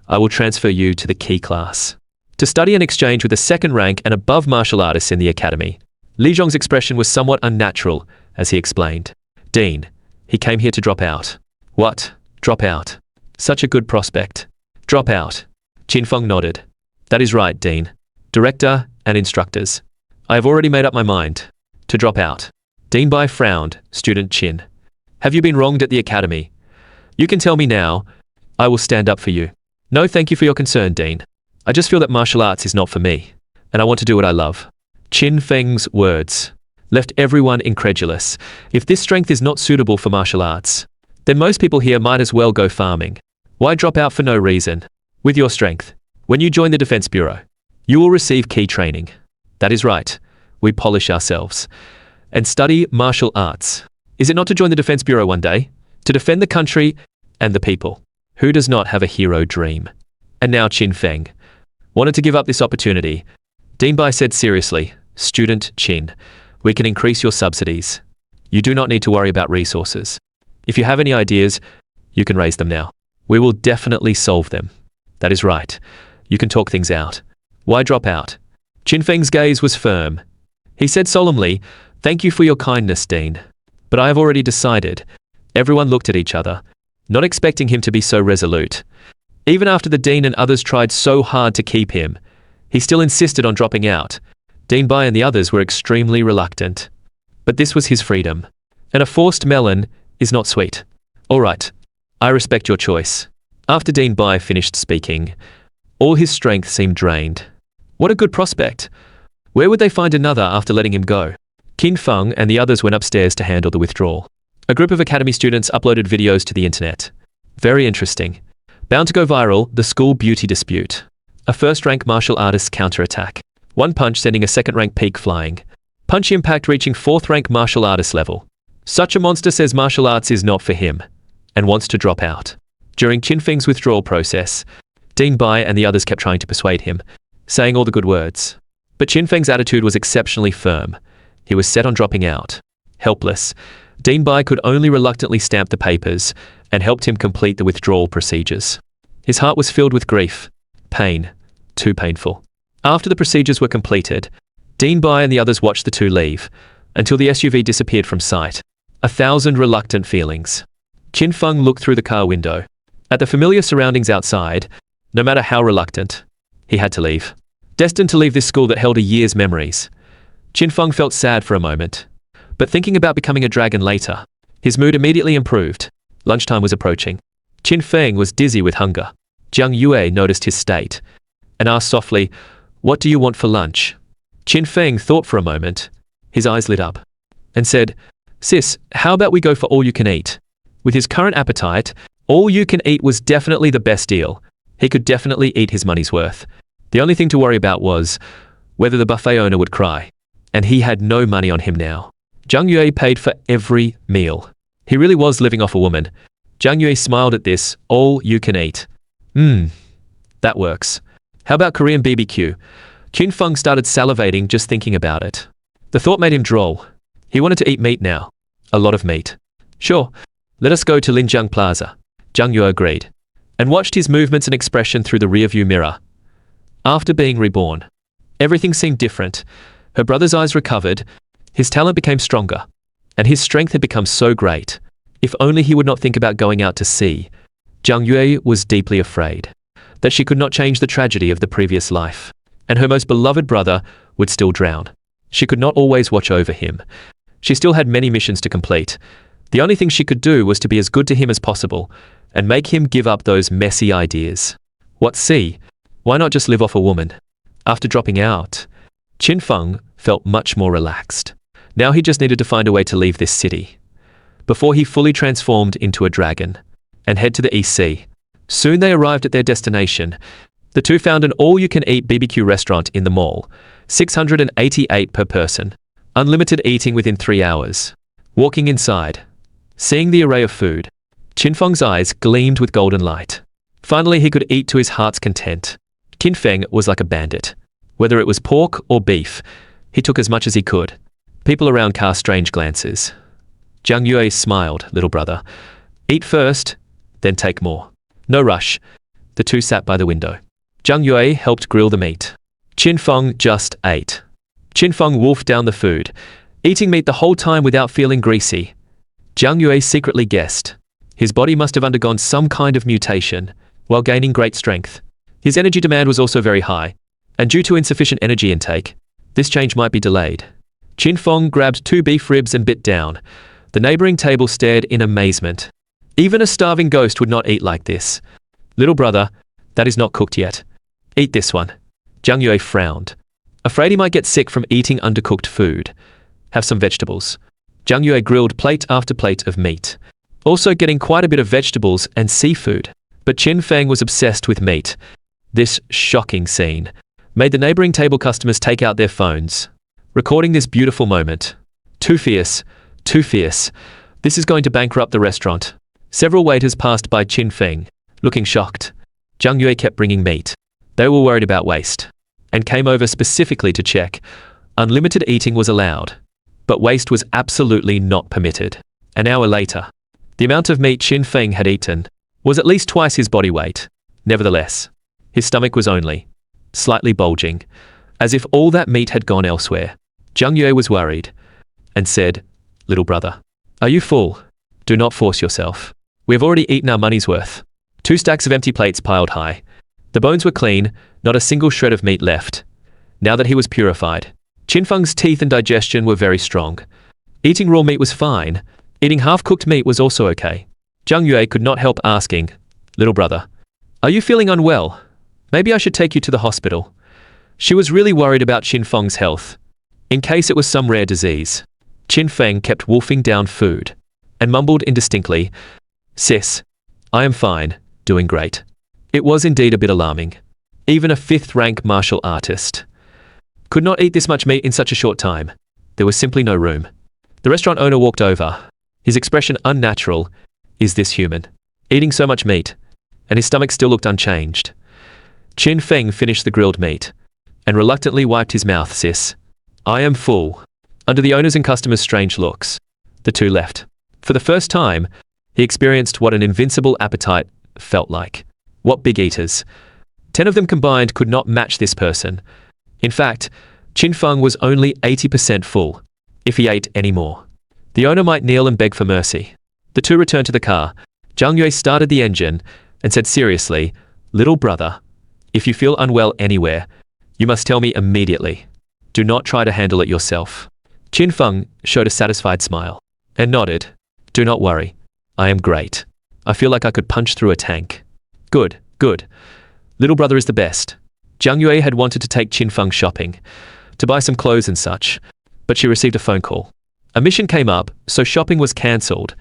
I will transfer you to the key class, to study and exchange with the second rank and above martial artists in the academy. Li Zhong's expression was somewhat unnatural as he explained. Dean, he came here to drop out. What? Drop out? Such a good prospect. Drop out. Qinfeng nodded. That is right, Dean. Director and instructors. I have already made up my mind. To drop out. Dean Bai frowned. Student Qin. Have you been wronged at the academy? You can tell me now. I will stand up for you. No, thank you for your concern, Dean. I just feel that martial arts is not for me, and I want to do what I love. Qin Feng's words left everyone incredulous. If this strength is not suitable for martial arts, then most people here might as well go farming. Why drop out for no reason? With your strength, when you join the Defense Bureau, you will receive key training. That is right. We polish ourselves and study martial arts. Is it not to join the Defense Bureau one day? To defend the country and the people? Who does not have a hero dream? And now Qin Feng wanted to give up this opportunity. Dean Bai said seriously, Student Qin, we can increase your subsidies. You do not need to worry about resources. If you have any ideas, you can raise them now. We will definitely solve them. That is right. You can talk things out. Why drop out? Qin Feng's gaze was firm. He said solemnly, thank you for your kindness, Dean. But I have already decided. Everyone looked at each other, not expecting him to be so resolute. Even after the Dean and others tried so hard to keep him, he still insisted on dropping out. Dean Bai and the others were extremely reluctant. But this was his freedom. And a forced melon is not sweet. All right. I respect your choice. After Dean Bai finished speaking, all his strength seemed drained. What a good prospect. Where would they find another after letting him go? Qin Feng and the others went upstairs to handle the withdrawal. A group of academy students uploaded videos to the internet. Very interesting. Bound to go viral, the school beauty dispute. A first-rank martial artist counterattack. One punch sending a second-rank peak flying. Punch impact reaching fourth-rank martial artist level. Such a monster says martial arts is not for him, and wants to drop out. During Qin Feng's withdrawal process, Dean Bai and the others kept trying to persuade him, saying all the good words. But Qin Feng's attitude was exceptionally firm. He was set on dropping out. Helpless, Dean Bai could only reluctantly stamp the papers and helped him complete the withdrawal procedures. His heart was filled with grief. Pain. Too painful. After the procedures were completed, Dean Bai and the others watched the two leave, until the SUV disappeared from sight. 1,000 reluctant feelings. Qin Feng looked through the car window. At the familiar surroundings outside, no matter how reluctant, he had to leave. Destined to leave this school that held a year's memories. Qin Feng felt sad for a moment. But thinking about becoming a dragon later, his mood immediately improved. Lunchtime was approaching. Qin Feng was dizzy with hunger. Jiang Yue noticed his state and asked softly, "What do you want for lunch?" Qin Feng thought for a moment. His eyes lit up and said, "Sis, how about we go for all you can eat?" With his current appetite, all you can eat was definitely the best deal. He could definitely eat his money's worth. The only thing to worry about was whether the buffet owner would cry. And he had no money on him now. Jiang Yue paid for every meal. He really was living off a woman. Jiang Yue smiled at this, all you can eat. That works. How about Korean BBQ? Qin Feng started salivating just thinking about it. The thought made him droll. He wanted to eat meat now. A lot of meat. Sure, let us go to Linjiang Plaza. Jiang Yue agreed, and watched his movements and expression through the rearview mirror. After being reborn, everything seemed different. Her brother's eyes recovered, his talent became stronger, and his strength had become so great. If only he would not think about going out to sea. Jiang Yue was deeply afraid that she could not change the tragedy of the previous life, and her most beloved brother would still drown. She could not always watch over him. She still had many missions to complete. The only thing she could do was to be as good to him as possible, and make him give up those messy ideas. What sea? Why not just live off a woman? After dropping out, Qin Feng felt much more relaxed. Now he just needed to find a way to leave this city before he fully transformed into a dragon and head to the East Sea. Soon they arrived at their destination. The two found an all-you-can-eat BBQ restaurant in the mall, 688 per person. Unlimited eating within 3 hours. Walking inside, seeing the array of food, Qin Feng's eyes gleamed with golden light. Finally, he could eat to his heart's content. Qin Feng was like a bandit. Whether it was pork or beef, he took as much as he could. People around cast strange glances. Jiang Yue smiled, little brother. Eat first, then take more. No rush. The two sat by the window. Jiang Yue helped grill the meat. Qin Feng just ate. Qin Feng wolfed down the food, eating meat the whole time without feeling greasy. Jiang Yue secretly guessed. His body must have undergone some kind of mutation, while gaining great strength. His energy demand was also very high, and due to insufficient energy intake, this change might be delayed. Qin Feng grabbed 2 beef ribs and bit down. The neighboring table stared in amazement. Even a starving ghost would not eat like this. Little brother, that is not cooked yet. Eat this one. Jiang Yue frowned. Afraid he might get sick from eating undercooked food. Have some vegetables. Jiang Yue grilled plate after plate of meat. Also getting quite a bit of vegetables and seafood. But Qin Feng was obsessed with meat. This shocking scene made the neighboring table customers take out their phones, recording this beautiful moment. Too fierce. Too fierce. This is going to bankrupt the restaurant. Several waiters passed by Qin Feng, looking shocked. Jiang Yue kept bringing meat. They were worried about waste, and came over specifically to check. Unlimited eating was allowed, but waste was absolutely not permitted. An hour later, the amount of meat Qin Feng had eaten was at least twice his body weight. Nevertheless, his stomach was only slightly bulging, as if all that meat had gone elsewhere. Jiang Yue was worried, and said, "Little brother, are you full? Do not force yourself. We have already eaten our money's worth." 2 stacks of empty plates piled high. The bones were clean, not a single shred of meat left. Now that he was purified, Qin Feng's teeth and digestion were very strong. Eating raw meat was fine. Eating half-cooked meat was also okay. Jiang Yue could not help asking, "Little brother, are you feeling unwell? Maybe I should take you to the hospital." She was really worried about Qin Feng's health, in case it was some rare disease. Qin Feng kept wolfing down food, and mumbled indistinctly, "Sis, I am fine, doing great." It was indeed a bit alarming. Even a 5th-rank martial artist could not eat this much meat in such a short time. There was simply no room. The restaurant owner walked over, his expression unnatural. Is this human? Eating so much meat, and his stomach still looked unchanged. Qin Feng finished the grilled meat, and reluctantly wiped his mouth. "Sis, I am full." Under the owner's and customers' strange looks, the two left. For the first time, he experienced what an invincible appetite felt like. What big eaters. 10 of them combined could not match this person. In fact, Qin Feng was only 80% full. If he ate any more, the owner might kneel and beg for mercy. The two returned to the car. Jiang Yue started the engine and said seriously, "Little brother, if you feel unwell anywhere, you must tell me immediately. Do not try to handle it yourself." Qin Feng showed a satisfied smile and nodded. "Do not worry. I am great. I feel like I could punch through a tank." "Good, good. Little brother is the best." Jiang Yue had wanted to take Qin Feng shopping, to buy some clothes and such, but she received a phone call. A mission came up, so shopping was cancelled.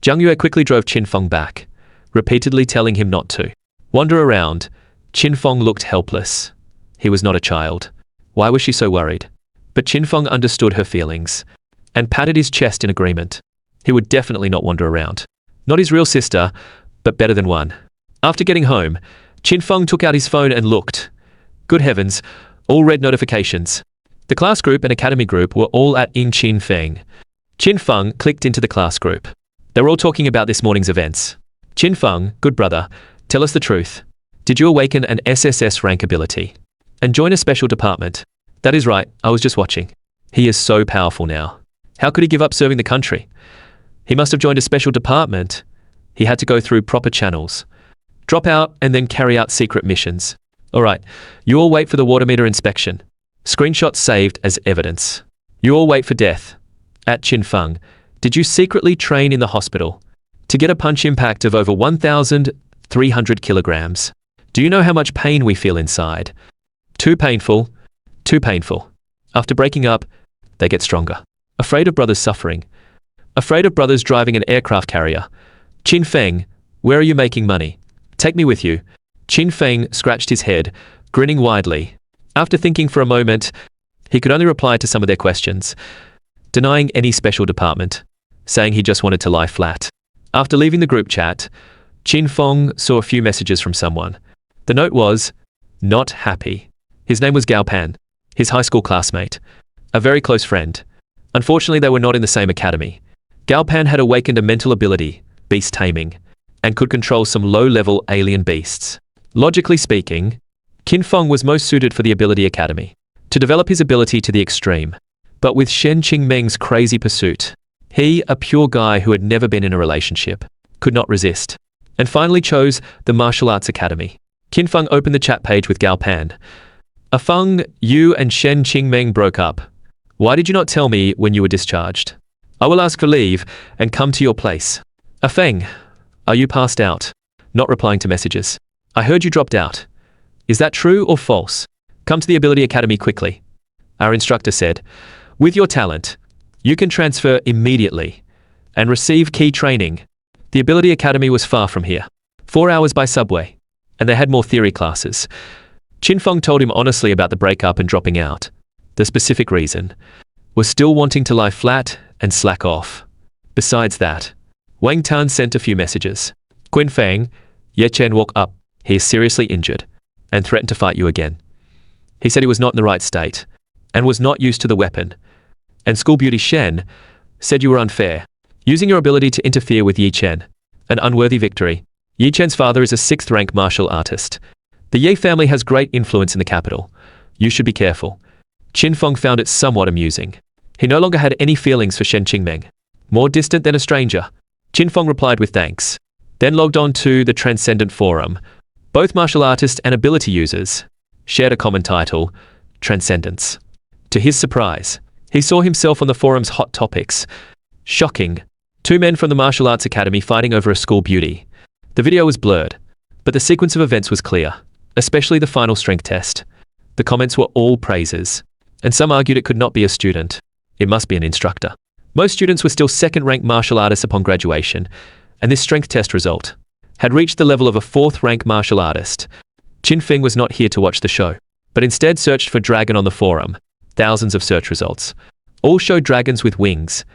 Jiang Yue quickly drove Qin Feng back, repeatedly telling him not to wander around. Qin Feng looked helpless. He was not a child. Why was she so worried? But Qin Feng understood her feelings, and patted his chest in agreement. He would definitely not wander around. Not his real sister, but better than one. After getting home, Qin Feng took out his phone and looked. Good heavens, all red notifications. The class group and academy group were all at in Qin Feng. Qin Feng clicked into the class group. They were all talking about this morning's events. "Qin Feng, good brother, tell us the truth. Did you awaken an SSS rank ability and join a special department?" "That is right, I was just watching. He is so powerful now. How could he give up serving the country? He must have joined a special department. He had to go through proper channels, drop out and then carry out secret missions. All right, you all wait for the water meter inspection. Screenshots saved as evidence. You all wait for death." At Qin Feng, "Did you secretly train in the hospital to get a punch impact of over 1,300 kilograms? Do you know how much pain we feel inside? Too painful, too painful. After breaking up, they get stronger. Afraid of brothers suffering. Afraid of brothers driving an aircraft carrier. Qin Feng, where are you making money? Take me with you." Qin Feng scratched his head, grinning widely. After thinking for a moment, he could only reply to some of their questions, denying any special department, saying he just wanted to lie flat. After leaving the group chat, Qin Feng saw a few messages from someone. The note was, "Not happy." His name was Gao Pan, his high school classmate, a very close friend. Unfortunately, they were not in the same academy. Gao Pan had awakened a mental ability, beast taming, and could control some low-level alien beasts. Logically speaking, Qin Feng was most suited for the Ability Academy, to develop his ability to the extreme. But with Shen Qingmeng's crazy pursuit, he, a pure guy who had never been in a relationship, could not resist, and finally chose the Martial Arts Academy. Qin Feng opened the chat page with Gao Pan. "A Feng, you and Shen Qingmeng broke up. Why did you not tell me when you were discharged? I will ask for leave and come to your place. Feng, are you passed out? Not replying to messages. I heard you dropped out. Is that true or false? Come to the Ability Academy quickly. Our instructor said, with your talent, you can transfer immediately and receive key training. The Ability Academy was far from here. 4 hours by subway, and they had more theory classes. Qin Feng told him honestly about the breakup and dropping out. The specific reason was still wanting to lie flat and slack off. Besides that, Wang Tan sent a few messages. Qin Feng, Ye Chen woke up. He is seriously injured and threatened to fight you again. He said he was not in the right state and was not used to the weapon. And school beauty Shen said you were unfair, using your ability to interfere with Ye Chen. An unworthy victory. Ye Chen's father is a 6th-rank martial artist. The Ye family has great influence in the capital. You should be careful. Qin Feng found it somewhat amusing. He no longer had any feelings for Shen Qingmeng. More distant than a stranger. Qin Feng replied with thanks, then logged on to the Transcendent Forum. Both martial artists and ability users shared a common title, Transcendence. To his surprise, he saw himself on the forum's hot topics. Shocking. 2 men from the Martial Arts Academy fighting over a school beauty. The video was blurred, but the sequence of events was clear, especially the final strength test. The comments were all praises, and some argued it could not be a student. It must be an instructor. Most students were still 2nd-rank martial artists upon graduation, and this strength test result had reached the level of a 4th-rank martial artist. Qin Feng was not here to watch the show, but instead searched for dragon on the forum. Thousands of search results. All showed dragons with wings.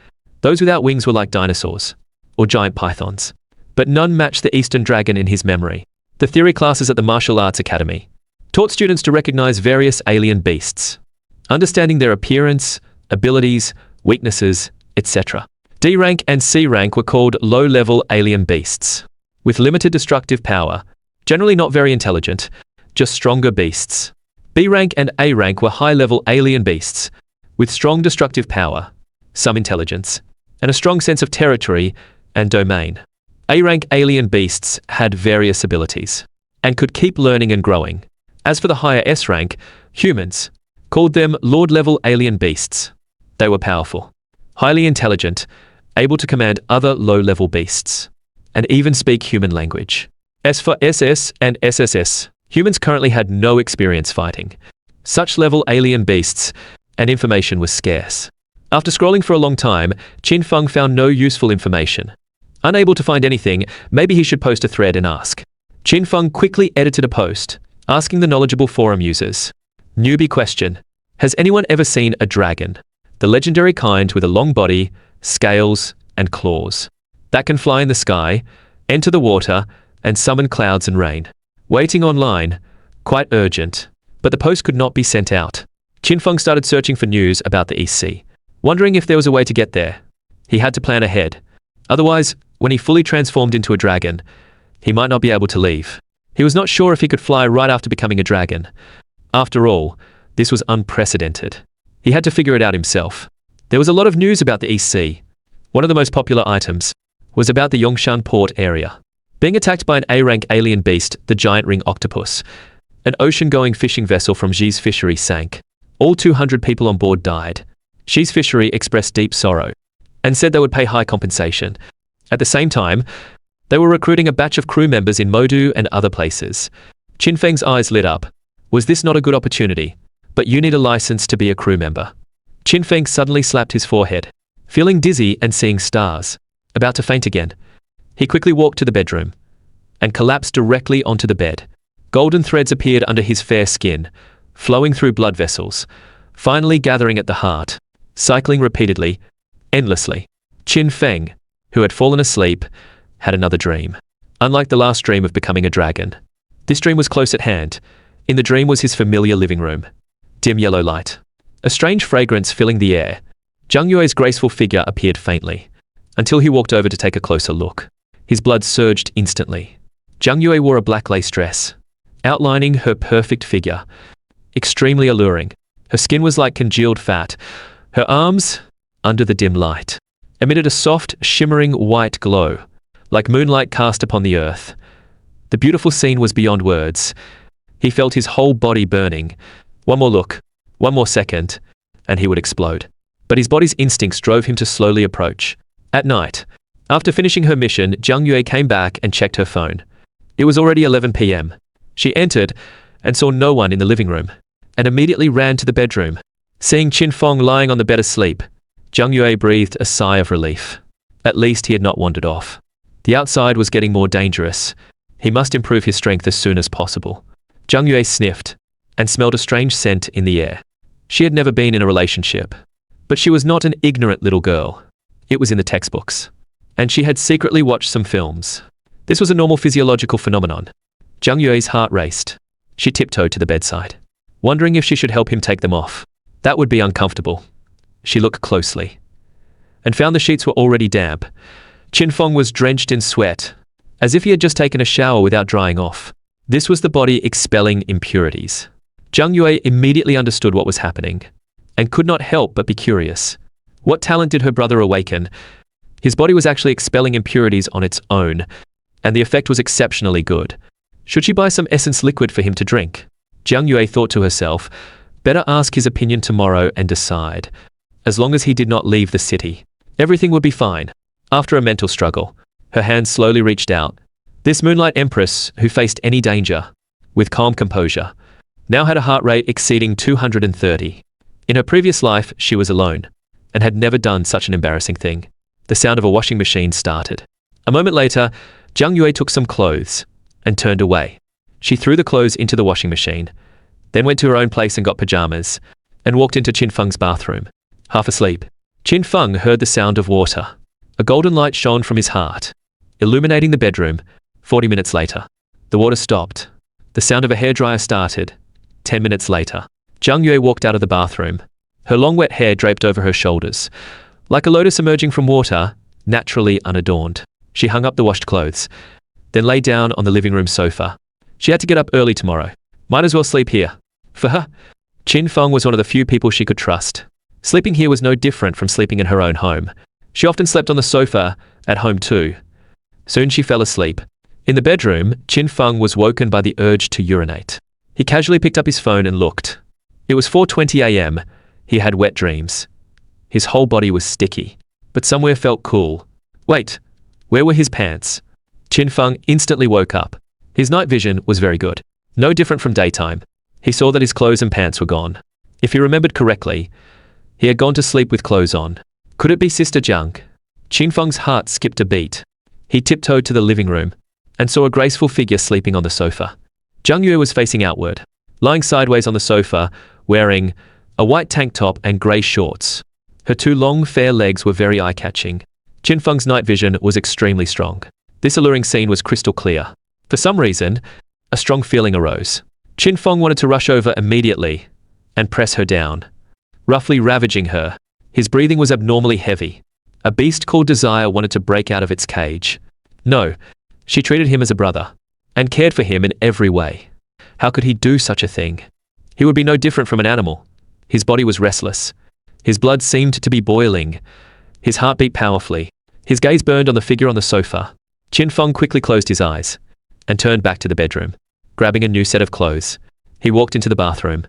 Those without wings were like dinosaurs, or giant pythons. But none matched the Eastern dragon in his memory. The theory classes at the Martial Arts Academy taught students to recognize various alien beasts, understanding their appearance, abilities, weaknesses, etc. D rank and C rank were called low-level alien beasts, with limited destructive power, generally not very intelligent, just stronger beasts. B rank and A rank were high-level alien beasts, with strong destructive power, some intelligence, and a strong sense of territory and domain. A rank alien beasts had various abilities, and could keep learning and growing. As for the higher S rank, humans called them Lord-level alien beasts. They were powerful, highly intelligent, able to command other low-level beasts, and even speak human language. As for SS and SSS, humans currently had no experience fighting. Such level alien beasts and information was scarce. After scrolling for a long time, Qin Feng found no useful information. Unable to find anything, maybe he should post a thread and ask. Qin Feng quickly edited a post, asking the knowledgeable forum users. Newbie question. Has anyone ever seen a dragon? The legendary kind with a long body, scales, and claws, that can fly in the sky, enter the water, and summon clouds and rain. Waiting online, quite urgent, but the post could not be sent out. Qin Feng started searching for news about the East Sea, wondering if there was a way to get there. He had to plan ahead. Otherwise, when he fully transformed into a dragon, he might not be able to leave. He was not sure if he could fly right after becoming a dragon. After all, this was unprecedented. He had to figure it out himself. There was a lot of news about the East Sea. One of the most popular items was about the Yongshan port area being attacked by an A-rank alien beast, the giant ring octopus. An ocean-going fishing vessel from Xi's fishery sank. All 200 people on board died. Xi's fishery expressed deep sorrow and said they would pay high compensation. At the same time, they were recruiting a batch of crew members in Modu and other places. Qin Feng's eyes lit up. Was this not a good opportunity? But you need a license to be a crew member. Qin Feng suddenly slapped his forehead, feeling dizzy and seeing stars. About to faint again. He quickly walked to the bedroom and collapsed directly onto the bed. Golden threads appeared under his fair skin, flowing through blood vessels, finally gathering at the heart, cycling repeatedly, endlessly. Qin Feng, who had fallen asleep, had another dream. Unlike the last dream of becoming a dragon, this dream was close at hand. In the dream was his familiar living room. Dim yellow light. A strange fragrance filling the air. Jiang Yue's graceful figure appeared faintly, until he walked over to take a closer look. His blood surged instantly. Jiang Yue wore a black lace dress, outlining her perfect figure. Extremely alluring. Her skin was like congealed fat. Her arms, under the dim light, emitted a soft, shimmering white glow, like moonlight cast upon the earth. The beautiful scene was beyond words. He felt his whole body burning. One more look, one more second, and he would explode. But his body's instincts drove him to slowly approach. At night, after finishing her mission, Jiang Yue came back and checked her phone. It was already 11 p.m. She entered and saw no one in the living room, and immediately ran to the bedroom. Seeing Qin Feng lying on the bed asleep, Jiang Yue breathed a sigh of relief. At least he had not wandered off. The outside was getting more dangerous. He must improve his strength as soon as possible. Jiang Yue sniffed and smelled a strange scent in the air. She had never been in a relationship, but she was not an ignorant little girl. It was in the textbooks, and she had secretly watched some films. This was a normal physiological phenomenon. Jiang Yue's heart raced. She tiptoed to the bedside, wondering if she should help him take them off. That would be uncomfortable. She looked closely and found the sheets were already damp. Qin Feng was drenched in sweat, as if he had just taken a shower without drying off. This was the body expelling impurities. Jiang Yue immediately understood what was happening and could not help but be curious. What talent did her brother awaken? His body was actually expelling impurities on its own, and the effect was exceptionally good. Should she buy some essence liquid for him to drink? Jiang Yue thought to herself, better ask his opinion tomorrow and decide. As long as he did not leave the city, everything would be fine. After a mental struggle, her hand slowly reached out. This Moonlight Empress, who faced any danger with calm composure, now had a heart rate exceeding 230. In her previous life, she was alone and had never done such an embarrassing thing. The sound of a washing machine started. A moment later, Jiang Yue took some clothes and turned away. She threw the clothes into the washing machine, then went to her own place and got pajamas, and walked into Qin Feng's bathroom. Half asleep, Qin Feng heard the sound of water. A golden light shone from his heart, illuminating the bedroom. 40 minutes later, the water stopped. The sound of a hairdryer started. 10 minutes later, Jiang Yue walked out of the bathroom. Her long wet hair draped over her shoulders, like a lotus emerging from water, naturally unadorned. She hung up the washed clothes, then lay down on the living room sofa. She had to get up early tomorrow. Might as well sleep here. For her, Qin Feng was one of the few people she could trust. Sleeping here was no different from sleeping in her own home. She often slept on the sofa at home too. Soon she fell asleep. In the bedroom, Qin Feng was woken by the urge to urinate. He casually picked up his phone and looked. It was 4:20 a.m. He had wet dreams. His whole body was sticky, but somewhere felt cool. Wait, where were his pants? Qin Feng instantly woke up. His night vision was very good. No different from daytime. He saw that his clothes and pants were gone. If he remembered correctly, he had gone to sleep with clothes on. Could it be Sister Jiang? Qin Feng's heart skipped a beat. He tiptoed to the living room and saw a graceful figure sleeping on the sofa. Jiang Yue was facing outward, lying sideways on the sofa, wearing a white tank top and grey shorts. Her two long, fair legs were very eye-catching. Qin Feng's night vision was extremely strong. This alluring scene was crystal clear. For some reason, a strong feeling arose. Qin Feng wanted to rush over immediately and press her down, roughly ravaging her. His breathing was abnormally heavy. A beast called desire wanted to break out of its cage. No, she treated him as a brother and cared for him in every way. How could he do such a thing? He would be no different from an animal. His body was restless. His blood seemed to be boiling. His heart beat powerfully. His gaze burned on the figure on the sofa. Qin Feng quickly closed his eyes and turned back to the bedroom. Grabbing a new set of clothes, he walked into the bathroom.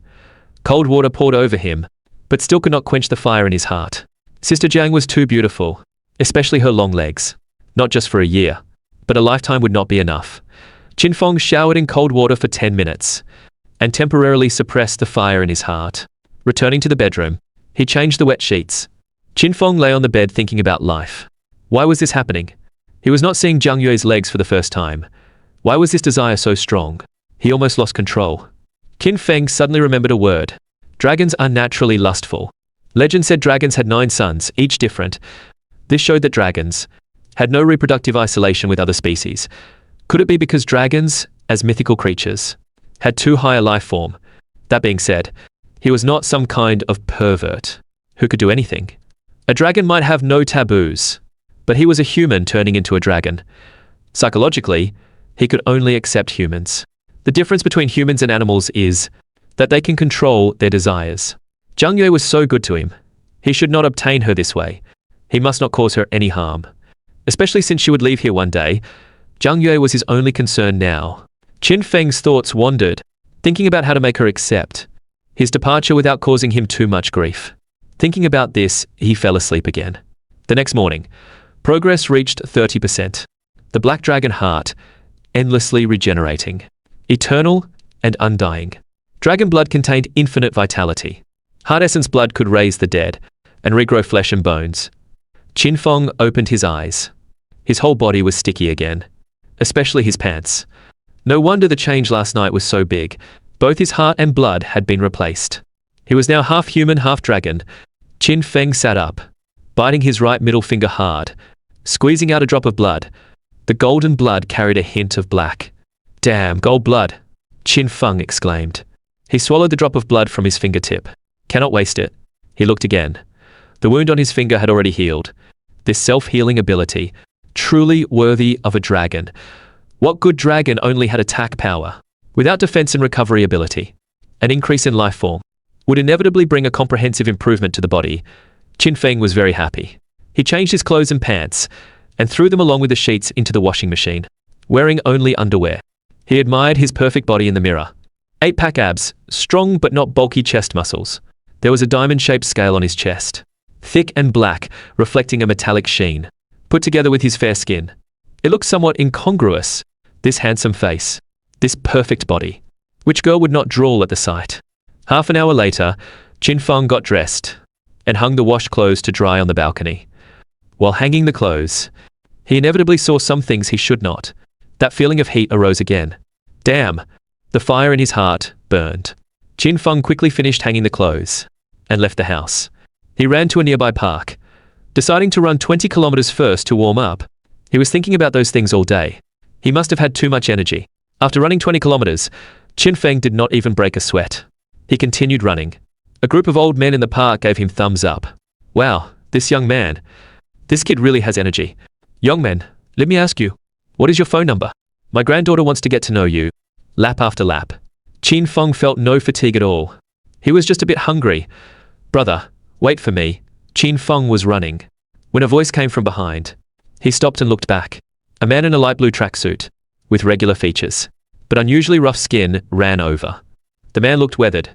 Cold water poured over him, but still could not quench the fire in his heart. Sister Jiang was too beautiful, especially her long legs. Not just for a year, but a lifetime would not be enough. Qin Feng showered in cold water for 10 minutes and temporarily suppressed the fire in his heart. Returning to the bedroom, he changed the wet sheets. Qin Feng lay on the bed thinking about life. Why was this happening? He was not seeing Jiang Yue's legs for the first time. Why was this desire so strong? He almost lost control. Qin Feng suddenly remembered a word. Dragons are naturally lustful. Legend said dragons had 9 sons, each different. This showed that dragons had no reproductive isolation with other species. Could it be because dragons, as mythical creatures, had too high a life form? That being said, he was not some kind of pervert who could do anything. A dragon might have no taboos, but he was a human turning into a dragon. Psychologically, he could only accept humans. The difference between humans and animals is that they can control their desires. Jiang Yue was so good to him. He should not obtain her this way. He must not cause her any harm. Especially since she would leave here one day, Jiang Yue was his only concern now. Qin Feng's thoughts wandered, thinking about how to make her accept his departure without causing him too much grief. Thinking about this, he fell asleep again. The next morning, progress reached 30%. The Black Dragon heart, endlessly regenerating, eternal and undying. Dragon blood contained infinite vitality. Heart essence blood could raise the dead and regrow flesh and bones. Qin Feng opened his eyes. His whole body was sticky again, especially his pants. No wonder the change last night was so big. Both his heart and blood had been replaced. He was now half human, half dragon. Qin Feng sat up, biting his right middle finger hard, squeezing out a drop of blood. The golden blood carried a hint of black. Damn, gold blood, Qin Feng exclaimed. He swallowed the drop of blood from his fingertip. Cannot waste it. He looked again. The wound on his finger had already healed. This self-healing ability, truly worthy of a dragon. What good dragon only had attack power, without defense and recovery ability? An increase in life form would inevitably bring a comprehensive improvement to the body. Qin Feng was very happy. He changed his clothes and pants, and threw them along with the sheets into the washing machine, wearing only underwear. He admired his perfect body in the mirror. 8-pack abs, strong but not bulky chest muscles. There was a diamond-shaped scale on his chest, thick and black, reflecting a metallic sheen, put together with his fair skin. It looked somewhat incongruous, this handsome face, this perfect body. Which girl would not drool at the sight? Half an hour later, Qin Feng got dressed and hung the washed clothes to dry on the balcony. While hanging the clothes, he inevitably saw some things he should not. That feeling of heat arose again. Damn! The fire in his heart burned. Qin Feng quickly finished hanging the clothes and left the house. He ran to a nearby park, deciding to run 20 kilometers first to warm up. He was thinking about those things all day. He must have had too much energy. After running 20 kilometers, Qin Feng did not even break a sweat. He continued running. A group of old men in the park gave him thumbs up. Wow, this young man. This kid really has energy. Young man, let me ask you, what is your phone number? My granddaughter wants to get to know you. Lap after lap. Qin Feng felt no fatigue at all. He was just a bit hungry. Brother, wait for me. Qin Feng was running, when a voice came from behind. He stopped and looked back. A man in a light blue tracksuit, with regular features, but unusually rough skin, ran over. The man looked weathered,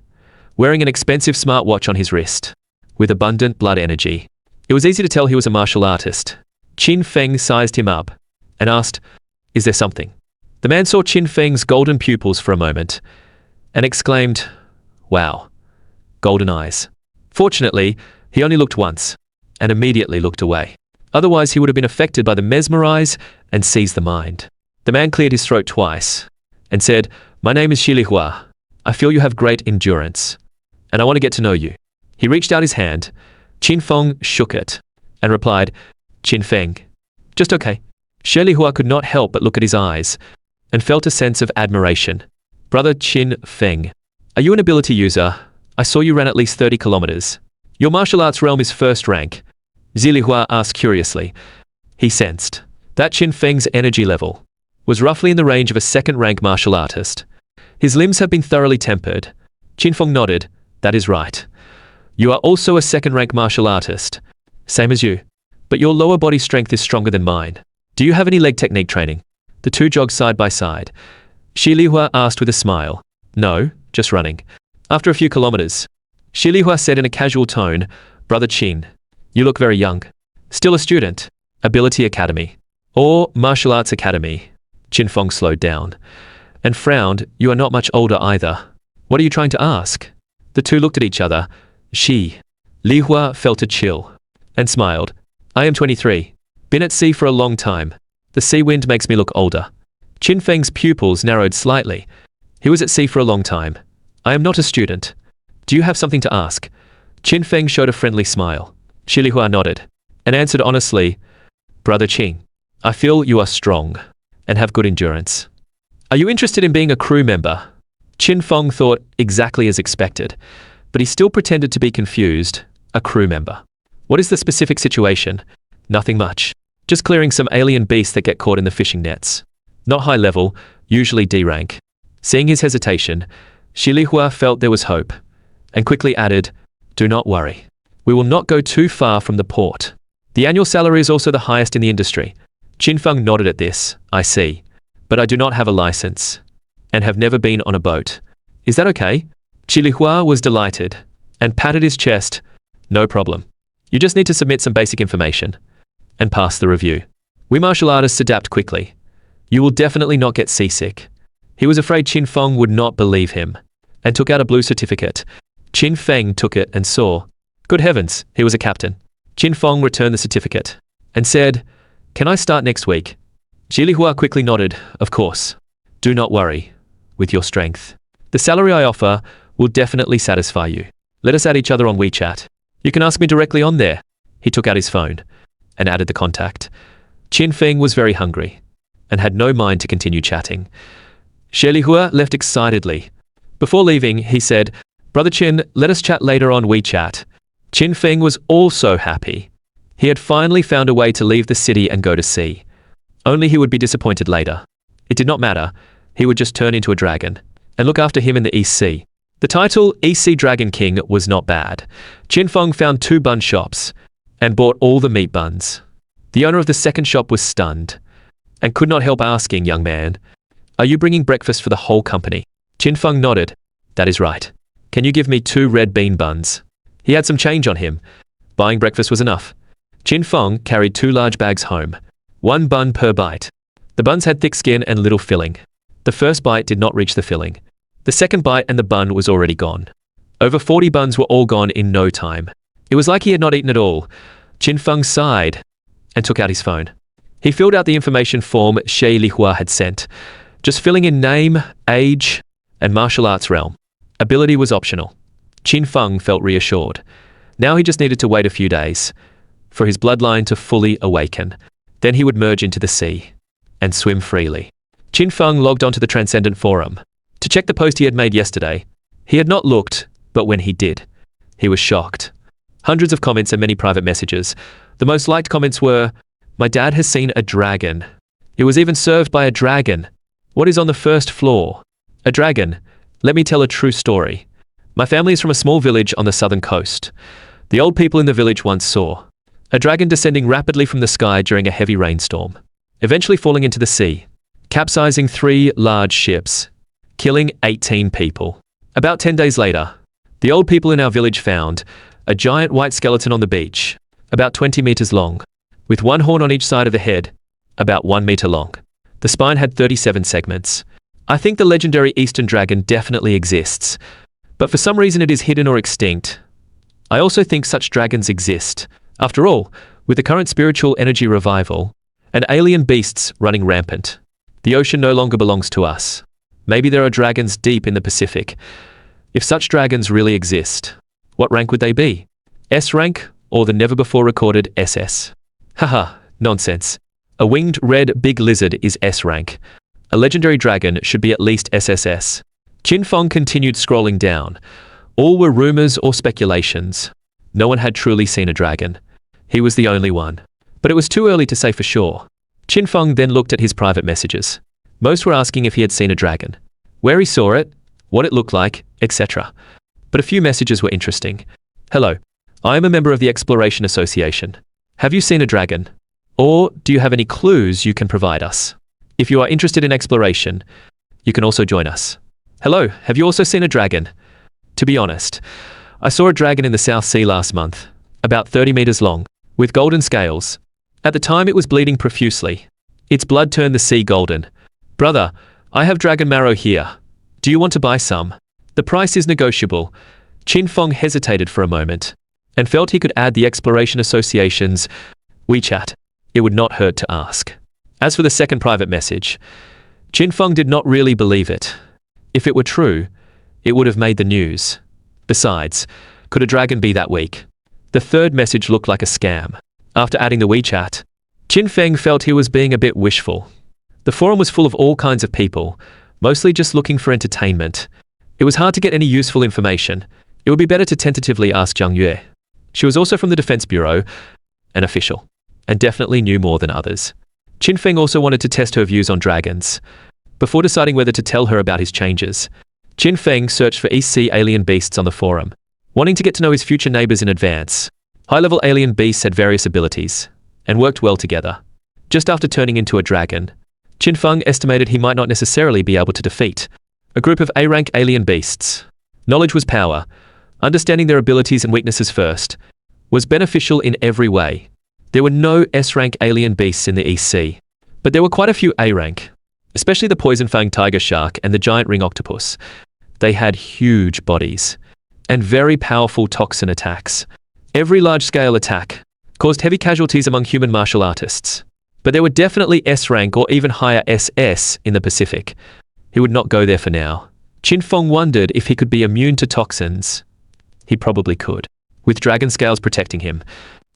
wearing an expensive smartwatch on his wrist, with abundant blood energy. It was easy to tell he was a martial artist. Qin Feng sized him up and asked, "Is there something?" The man saw Qin Feng's golden pupils for a moment and exclaimed, "Wow, golden eyes." Fortunately, he only looked once and immediately looked away. Otherwise, he would have been affected by the mesmerize and seize the mind. The man cleared his throat twice and said, "My name is Xie Lihua. I feel you have great endurance, and I want to get to know you." He reached out his hand. Qin Feng shook it and replied, "Qin Feng, just okay." Xie Lihua could not help but look at his eyes and felt a sense of admiration. "Brother Qin Feng, are you an ability user? I saw you ran at least 30 kilometers. Your martial arts realm is first rank." Xie Lihua asked curiously. He sensed that Qin Feng's energy level was roughly in the range of a second-rank martial artist. His limbs have been thoroughly tempered. Qin Feng nodded. "That is right. You are also a second-rank martial artist. Same as you. But your lower body strength is stronger than mine. Do you have any leg technique training?" The two jogged side by side. Xie Lihua asked with a smile. "No, just running." After a few kilometers, Xie Lihua said in a casual tone, "Brother Qin, you look very young. Still a student? Ability Academy or Martial Arts Academy?" Qin Feng slowed down and frowned. "You are not much older either. What are you trying to ask?" The two looked at each other. Xie Lihua felt a chill and smiled. "I am 23. Been at sea for a long time. The sea wind makes me look older." Qin Feng's pupils narrowed slightly. He was at sea for a long time. "I am not a student. Do you have something to ask?" Qin Feng showed a friendly smile. Xie Lihua nodded and answered honestly, "Brother Qin, I feel you are strong and have good endurance. Are you interested in being a crew member?" Qin Feng thought exactly as expected, but he still pretended to be confused. A crew member. What is the specific situation? Nothing much. Just clearing some alien beasts that get caught in the fishing nets. Not high level, usually D rank. Seeing his hesitation, Xie Lihua felt there was hope, and quickly added, "Do not worry. We will not go too far from the port. The annual salary is also the highest in the industry." Qin Feng nodded at this. "I see. But I do not have a license, and have never been on a boat. Is that okay?" Xie Lihua was delighted, and patted his chest. No problem. You just need to submit some basic information and pass the review. We martial artists adapt quickly. You will definitely not get seasick. He was afraid Qin Feng would not believe him and took out a blue certificate. Qin Feng took it and saw. Good heavens, he was a captain. Qin Feng returned the certificate and said, "Can I start next week?" Xie Lihua quickly nodded, "Of course. Do not worry. With your strength. The salary I offer will definitely satisfy you. Let us add each other on WeChat. You can ask me directly on there." He took out his phone and added the contact. Qin Feng was very hungry and had no mind to continue chatting. Xie Lihua left excitedly. Before leaving, he said, "Brother Qin, let us chat later on WeChat." Qin Feng was also happy. He had finally found a way to leave the city and go to sea. Only he would be disappointed later. It did not matter. He would just turn into a dragon and look after him in the East Sea. The title, East Sea Dragon King, was not bad. Qin Feng found 2 bun shops and bought all the meat buns. The owner of the second shop was stunned and could not help asking, "Young man, are you bringing breakfast for the whole company?" Qin Feng nodded. "That is right. Can you give me 2 red bean buns?" He had some change on him. Buying breakfast was enough. Qin Feng carried 2 large bags home, 1 bun per bite. The buns had thick skin and little filling. The first bite did not reach the filling. The second bite and the bun was already gone. Over 40 buns were all gone in no time. It was like he had not eaten at all. Qin Feng sighed and took out his phone. He filled out the information form Xie Lihua had sent, just filling in name, age, and martial arts realm. Ability was optional. Qin Feng felt reassured. Now he just needed to wait a few days for his bloodline to fully awaken. Then he would merge into the sea and swim freely. Qin Feng logged onto the Transcendent Forum to check the post he had made yesterday. He had not looked, but when he did, he was shocked. Hundreds of comments and many private messages. The most liked comments were, "My dad has seen a dragon. It was even served by a dragon. What is on the first floor? A dragon. Let me tell a true story. My family is from a small village on the southern coast. The old people in the village once saw a dragon descending rapidly from the sky during a heavy rainstorm, eventually falling into the sea, capsizing 3 large ships, killing 18 people. About 10 days later, the old people in our village found a giant white skeleton on the beach, about 20 meters long, with 1 horn on each side of the head, about 1 meter long. The spine had 37 segments. I think the legendary Eastern dragon definitely exists, but for some reason it is hidden or extinct. I also think such dragons exist. After all, with the current spiritual energy revival and alien beasts running rampant, the ocean no longer belongs to us. Maybe there are dragons deep in the Pacific. If such dragons really exist, what rank would they be? S rank or the never-before-recorded SS? Haha, nonsense. A winged red big lizard is S rank. A legendary dragon should be at least SSS. Qin Feng continued scrolling down. All were rumors or speculations. No one had truly seen a dragon. He was the only one. But it was too early to say for sure. Qin Feng then looked at his private messages. Most were asking if he had seen a dragon, where he saw it, what it looked like, etc. But a few messages were interesting. "Hello. I am a member of the Exploration Association. Have you seen a dragon? Or do you have any clues you can provide us? If you are interested in exploration, you can also join us. Hello, have you also seen a dragon? To be honest, I saw a dragon in the South Sea last month, about 30 meters long, with golden scales. At the time it was bleeding profusely. Its blood turned the sea golden. Brother, I have dragon marrow here. Do you want to buy some? The price is negotiable." Qin Feng hesitated for a moment and felt he could add the Exploration Association's WeChat. It would not hurt to ask. As for the second private message, Qin Feng did not really believe it. If it were true, it would have made the news. Besides, could a dragon be that weak? The third message looked like a scam. After adding the WeChat, Qin Feng felt he was being a bit wishful. The forum was full of all kinds of people, mostly just looking for entertainment. It was hard to get any useful information. It would be better to tentatively ask Jiang Yue. She was also from the Defense Bureau, an official, and definitely knew more than others. Qin Feng also wanted to test her views on dragons. Before deciding whether to tell her about his changes, Qin Feng searched for East Sea alien beasts on the forum, wanting to get to know his future neighbors in advance. High-level alien beasts had various abilities and worked well together. Just after turning into a dragon, Qin Feng estimated he might not necessarily be able to defeat a group of A-rank alien beasts. Knowledge was power. Understanding their abilities and weaknesses first was beneficial in every way. There were no S-rank alien beasts in the East Sea, but there were quite a few A-rank, especially the poison-fanged tiger shark and the giant ring octopus. They had huge bodies and very powerful toxin attacks. Every large-scale attack caused heavy casualties among human martial artists. But there were definitely S-rank or even higher SS in the Pacific. He would not go there for now. Qin Feng wondered if he could be immune to toxins. He probably could, with dragon scales protecting him.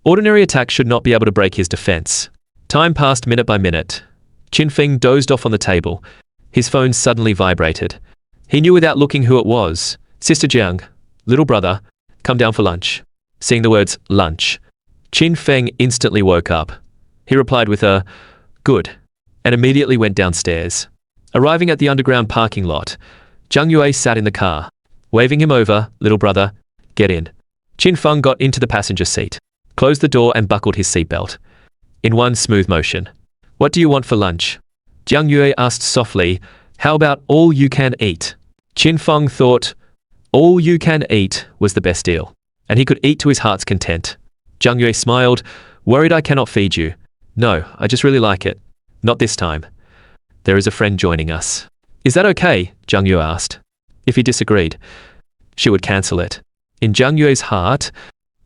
Ordinary attacks should not be able to break his defense. Time passed minute by minute. Qin Feng dozed off on the table. His phone suddenly vibrated. He knew without looking who it was. Sister Jiang, little brother, come down for lunch. Seeing the words lunch, Qin Feng instantly woke up. He replied with a good and immediately went downstairs. Arriving at the underground parking lot, Jiang Yue sat in the car. Waving him over, little brother, get in. Qin Feng got into the passenger seat, closed the door and buckled his seatbelt. In one smooth motion. What do you want for lunch? Jiang Yue asked softly, how about all you can eat? Qin Feng thought, all you can eat was the best deal, and he could eat to his heart's content. Jiang Yue smiled, worried I cannot feed you. No, I just really like it. Not this time. There is a friend joining us. Is that okay? Jiang Yue asked. If he disagreed, she would cancel it. In Jiang Yue's heart,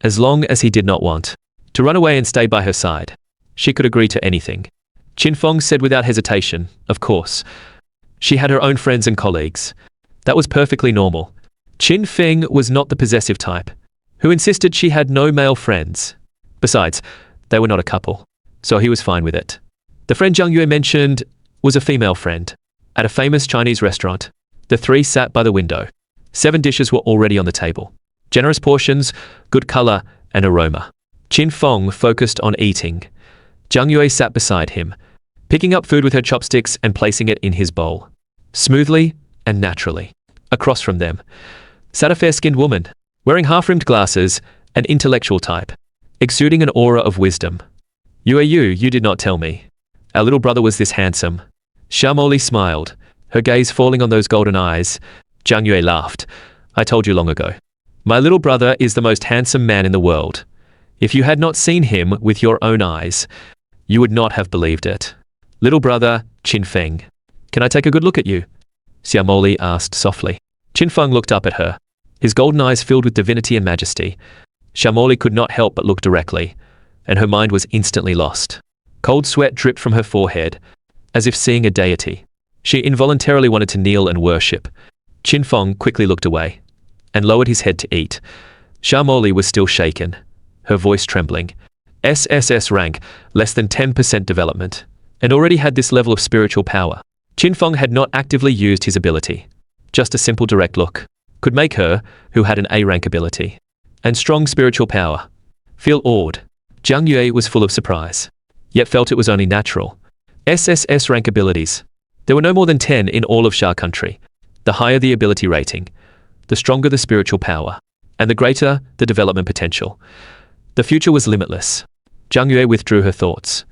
as long as he did not want to run away and stay by her side, she could agree to anything. Qin Feng said without hesitation, of course. She had her own friends and colleagues. That was perfectly normal. Qin Feng was not the possessive type, who insisted she had no male friends. Besides, they were not a couple, so he was fine with it. The friend Jiang Yue mentioned was a female friend. At a famous Chinese restaurant, the three sat by the window. 7 dishes were already on the table. Generous portions, good color, and aroma. Qin Feng focused on eating. Jiang Yue sat beside him, picking up food with her chopsticks and placing it in his bowl. Smoothly and naturally. Across from them sat a fair-skinned woman, wearing half-rimmed glasses, an intellectual type, exuding an aura of wisdom. You did not tell me. Our little brother was this handsome. Shamoli smiled, her gaze falling on those golden eyes. Jiang Yue laughed. I told you long ago. My little brother is the most handsome man in the world. If you had not seen him with your own eyes, you would not have believed it. Little brother, Qin Feng, can I take a good look at you? Xiaomoli asked softly. Qin Feng looked up at her, his golden eyes filled with divinity and majesty. Xiaomoli could not help but look directly, and her mind was instantly lost. Cold sweat dripped from her forehead, as if seeing a deity. She involuntarily wanted to kneel and worship. Qin Feng quickly looked away, and lowered his head to eat. Xiaomoli was still shaken, her voice trembling. SSS rank, less than 10% development, and already had this level of spiritual power. Qin Feng had not actively used his ability. Just a simple direct look could make her, who had an A-rank ability and strong spiritual power, feel awed. Jiang Yue was full of surprise, yet felt it was only natural. SSS rank abilities. There were no more than 10 in all of Sha country. The higher the ability rating, the stronger the spiritual power, and the greater the development potential. The future was limitless. Jiang Yue withdrew her thoughts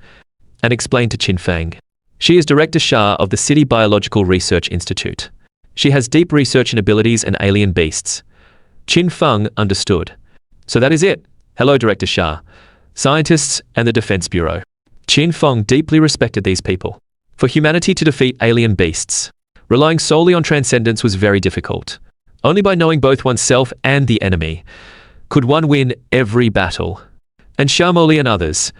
and explained to Qin Feng. She is Director Sha of the City Biological Research Institute. She has deep research in abilities and alien beasts. Qin Feng understood. So that is it. Hello, Director Sha. Scientists and the Defense Bureau. Qin Feng deeply respected these people. For humanity to defeat alien beasts, relying solely on transcendence was very difficult. Only by knowing both oneself and the enemy could one win every battle. And Shamoli and others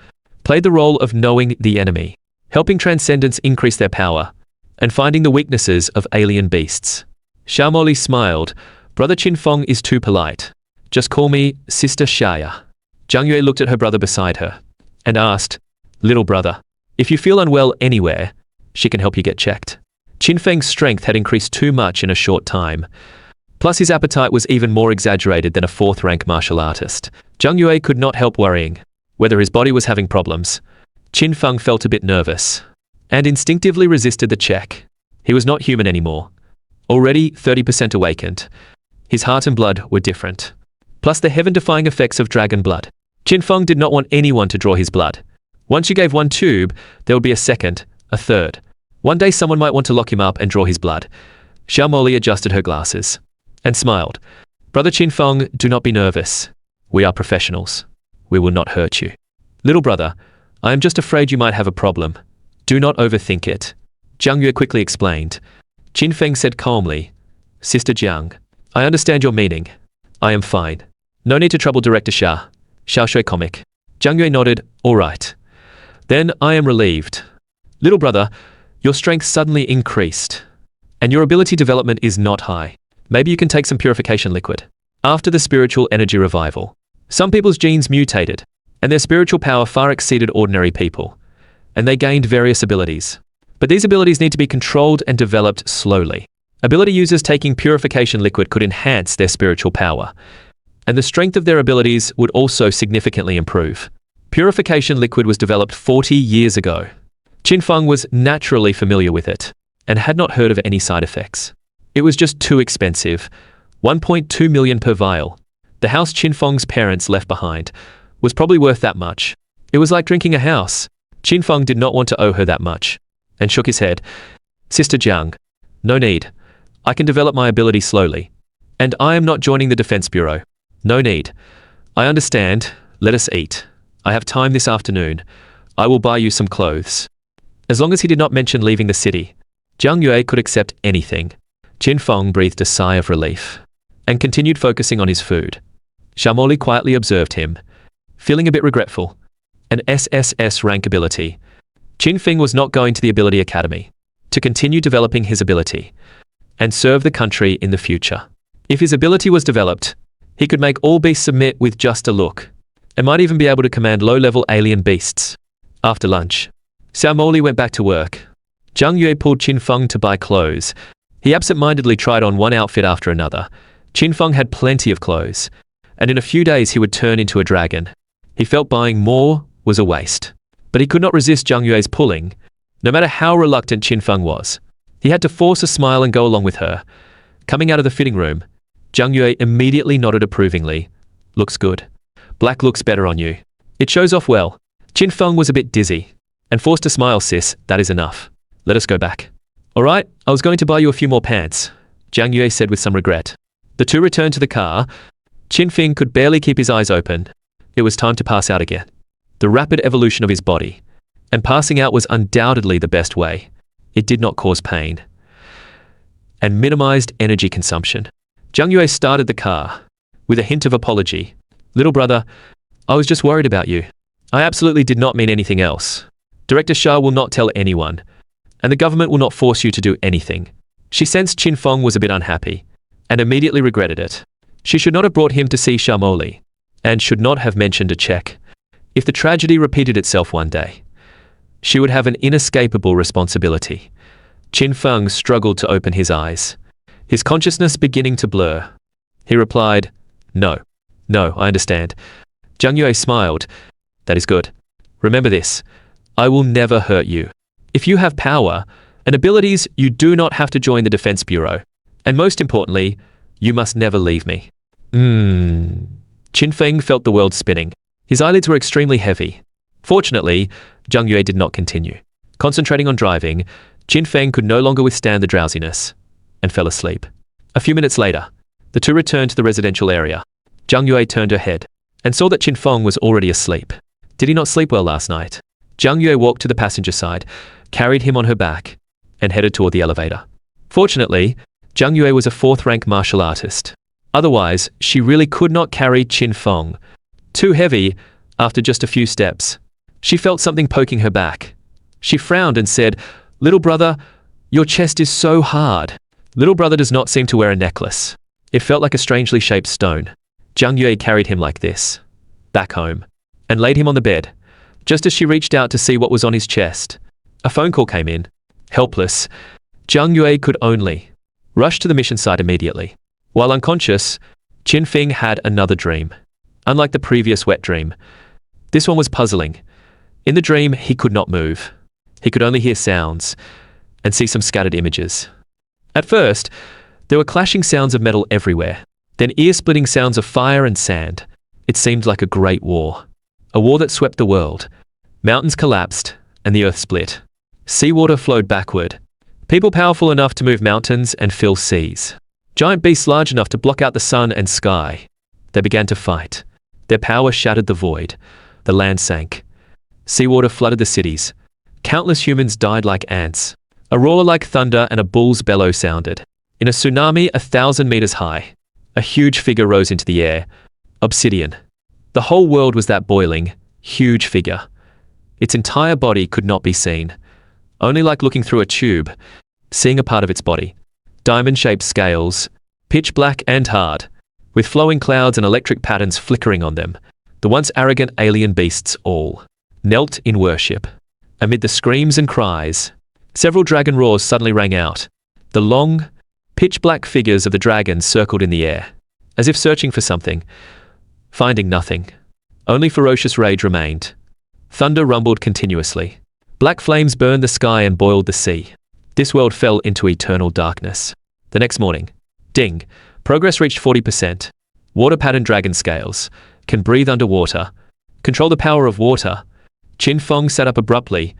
played the role of knowing the enemy, helping transcendence increase their power, and finding the weaknesses of alien beasts. Shamoli smiled. Brother Qin Feng is too polite. Just call me Sister Shaya. Jiang Yue looked at her brother beside her and asked, Little brother, if you feel unwell anywhere, she can help you get checked. Qin Feng's strength had increased too much in a short time. Plus his appetite was even more exaggerated than a 4th-rank martial artist. Jiang Yue could not help worrying whether his body was having problems. Qin Feng felt a bit nervous and instinctively resisted the check. He was not human anymore. Already 30% awakened. His heart and blood were different. Plus the heaven-defying effects of dragon blood. Qin Feng did not want anyone to draw his blood. Once you gave one tube, there would be a second, a third. One day someone might want to lock him up and draw his blood. Xiaomoli adjusted her glasses and smiled. Brother Qin Feng, do not be nervous. We are professionals. We will not hurt you. Little brother, I am just afraid you might have a problem. Do not overthink it. Jiang Yue quickly explained. Qin Feng said calmly, Sister Jiang, I understand your meaning. I am fine. No need to trouble Director Xia. Xiao Shui comic. Jiang Yue nodded, all right. Then I am relieved. Little brother, your strength suddenly increased. And your ability development is not high. Maybe you can take some purification liquid. After the spiritual energy revival, some people's genes mutated, and their spiritual power far exceeded ordinary people, and they gained various abilities. But these abilities need to be controlled and developed slowly. Ability users taking purification liquid could enhance their spiritual power, and the strength of their abilities would also significantly improve. Purification liquid was developed 40 years ago. Qin Feng was naturally familiar with it, and had not heard of any side effects. It was just too expensive, 1.2 million per vial. The house Qin Feng's parents left behind was probably worth that much. It was like drinking a house. Qin Feng did not want to owe her that much, and shook his head. Sister Jiang, no need. I can develop my ability slowly. And I am not joining the Defense Bureau. No need. I understand. Let us eat. I have time this afternoon. I will buy you some clothes. As long as he did not mention leaving the city, Jiang Yue could accept anything. Qin Feng breathed a sigh of relief and continued focusing on his food. Shamoli quietly observed him, feeling a bit regretful. An SSS rank ability. Qin Feng was not going to the Ability Academy to continue developing his ability and serve the country in the future. If his ability was developed, he could make all beasts submit with just a look, and might even be able to command low-level alien beasts. After lunch, Xiao Moli went back to work. Jiang Yue pulled Qin Feng to buy clothes. He absent-mindedly tried on one outfit after another. Qin Feng had plenty of clothes, and in a few days he would turn into a dragon. He felt buying more was a waste. But he could not resist Jiang Yue's pulling, no matter how reluctant Qin Feng was. He had to force a smile and go along with her. Coming out of the fitting room, Jiang Yue immediately nodded approvingly. Looks good. Black looks better on you. It shows off well. Qin Feng was a bit dizzy, and forced a smile. Sis, that is enough. Let us go back. All right, I was going to buy you a few more pants, Jiang Yue said with some regret. The two returned to the car. Qin Feng could barely keep his eyes open. It was time to pass out again. The rapid evolution of his body, and passing out was undoubtedly the best way. It did not cause pain, and minimized energy consumption. Jiang Yue started the car, with a hint of apology. Little brother, I was just worried about you. I absolutely did not mean anything else. Director Xia will not tell anyone, and the government will not force you to do anything. She sensed Qin Feng was a bit unhappy, and immediately regretted it. She should not have brought him to see Shamoli, and should not have mentioned a check. If the tragedy repeated itself one day, she would have an inescapable responsibility. Qin Feng struggled to open his eyes, his consciousness beginning to blur. He replied, No, I understand. Jiang Yue smiled. That is good. Remember this. I will never hurt you. If you have power and abilities, you do not have to join the Defense Bureau. And most importantly, you must never leave me. Qin Feng felt the world spinning. His eyelids were extremely heavy. Fortunately, Jiang Yue did not continue. Concentrating on driving, Qin Feng could no longer withstand the drowsiness, and fell asleep. A few minutes later, the two returned to the residential area. Jiang Yue turned her head, and saw that Qin Feng was already asleep. Did he not sleep well last night? Jiang Yue walked to the passenger side, carried him on her back, and headed toward the elevator. Fortunately, Jiang Yue was a fourth-rank martial artist. Otherwise, she really could not carry Qin Feng. Too heavy, after just a few steps. She felt something poking her back. She frowned and said, Little brother, your chest is so hard. Little brother does not seem to wear a necklace. It felt like a strangely shaped stone. Jiang Yue carried him like this, back home, and laid him on the bed. Just as she reached out to see what was on his chest, a phone call came in. Helpless, Jiang Yue could only rush to the mission site immediately. While unconscious, Qin Feng had another dream. Unlike the previous wet dream, this one was puzzling. In the dream, he could not move. He could only hear sounds and see some scattered images. At first, there were clashing sounds of metal everywhere, then ear-splitting sounds of fire and sand. It seemed like a great war. A war that swept the world. Mountains collapsed, and the earth split. Seawater flowed backward. People powerful enough to move mountains and fill seas. Giant beasts large enough to block out the sun and sky. They began to fight. Their power shattered the void. The land sank. Seawater flooded the cities. Countless humans died like ants. A roar like thunder and a bull's bellow sounded. In a tsunami 1,000 meters high, a huge figure rose into the air. Obsidian. The whole world was that boiling, huge figure. Its entire body could not be seen. Only like looking through a tube, seeing a part of its body. Diamond-shaped scales, pitch black and hard, with flowing clouds and electric patterns flickering on them. The once arrogant alien beasts all knelt in worship. Amid the screams and cries, several dragon roars suddenly rang out. The long, pitch-black figures of the dragons circled in the air, as if searching for something, finding nothing. Only ferocious rage remained. Thunder rumbled continuously. Black flames burned the sky and boiled the sea. This world fell into eternal darkness. The next morning, ding, progress reached 40%. Water-patterned dragon scales, can breathe underwater, control the power of water. Qin Feng sat up abruptly,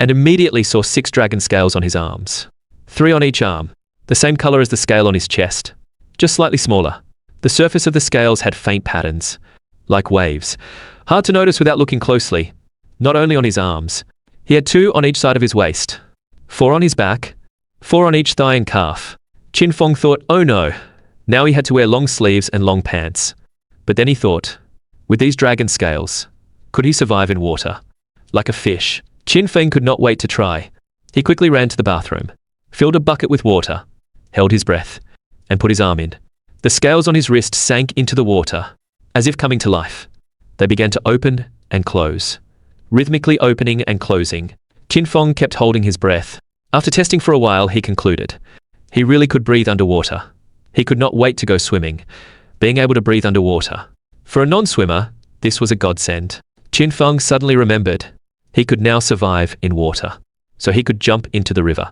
and immediately saw 6 dragon scales on his arms. 3 on each arm, the same color as the scale on his chest, just slightly smaller. The surface of the scales had faint patterns, like waves, hard to notice without looking closely. Not only on his arms, he had 2 on each side of his waist, 4 on his back, 4 on each thigh and calf. Qin Feng thought, oh no, now he had to wear long sleeves and long pants. But then he thought, with these dragon scales, could he survive in water? Like a fish. Qin Feng could not wait to try. He quickly ran to the bathroom, filled a bucket with water, held his breath, and put his arm in. The scales on his wrist sank into the water, as if coming to life. They began to open and close, rhythmically opening and closing. Qin Feng kept holding his breath. After testing for a while, he concluded he really could breathe underwater. He could not wait to go swimming, being able to breathe underwater. For a non-swimmer, this was a godsend. Qin Feng suddenly remembered he could now survive in water, so he could jump into the river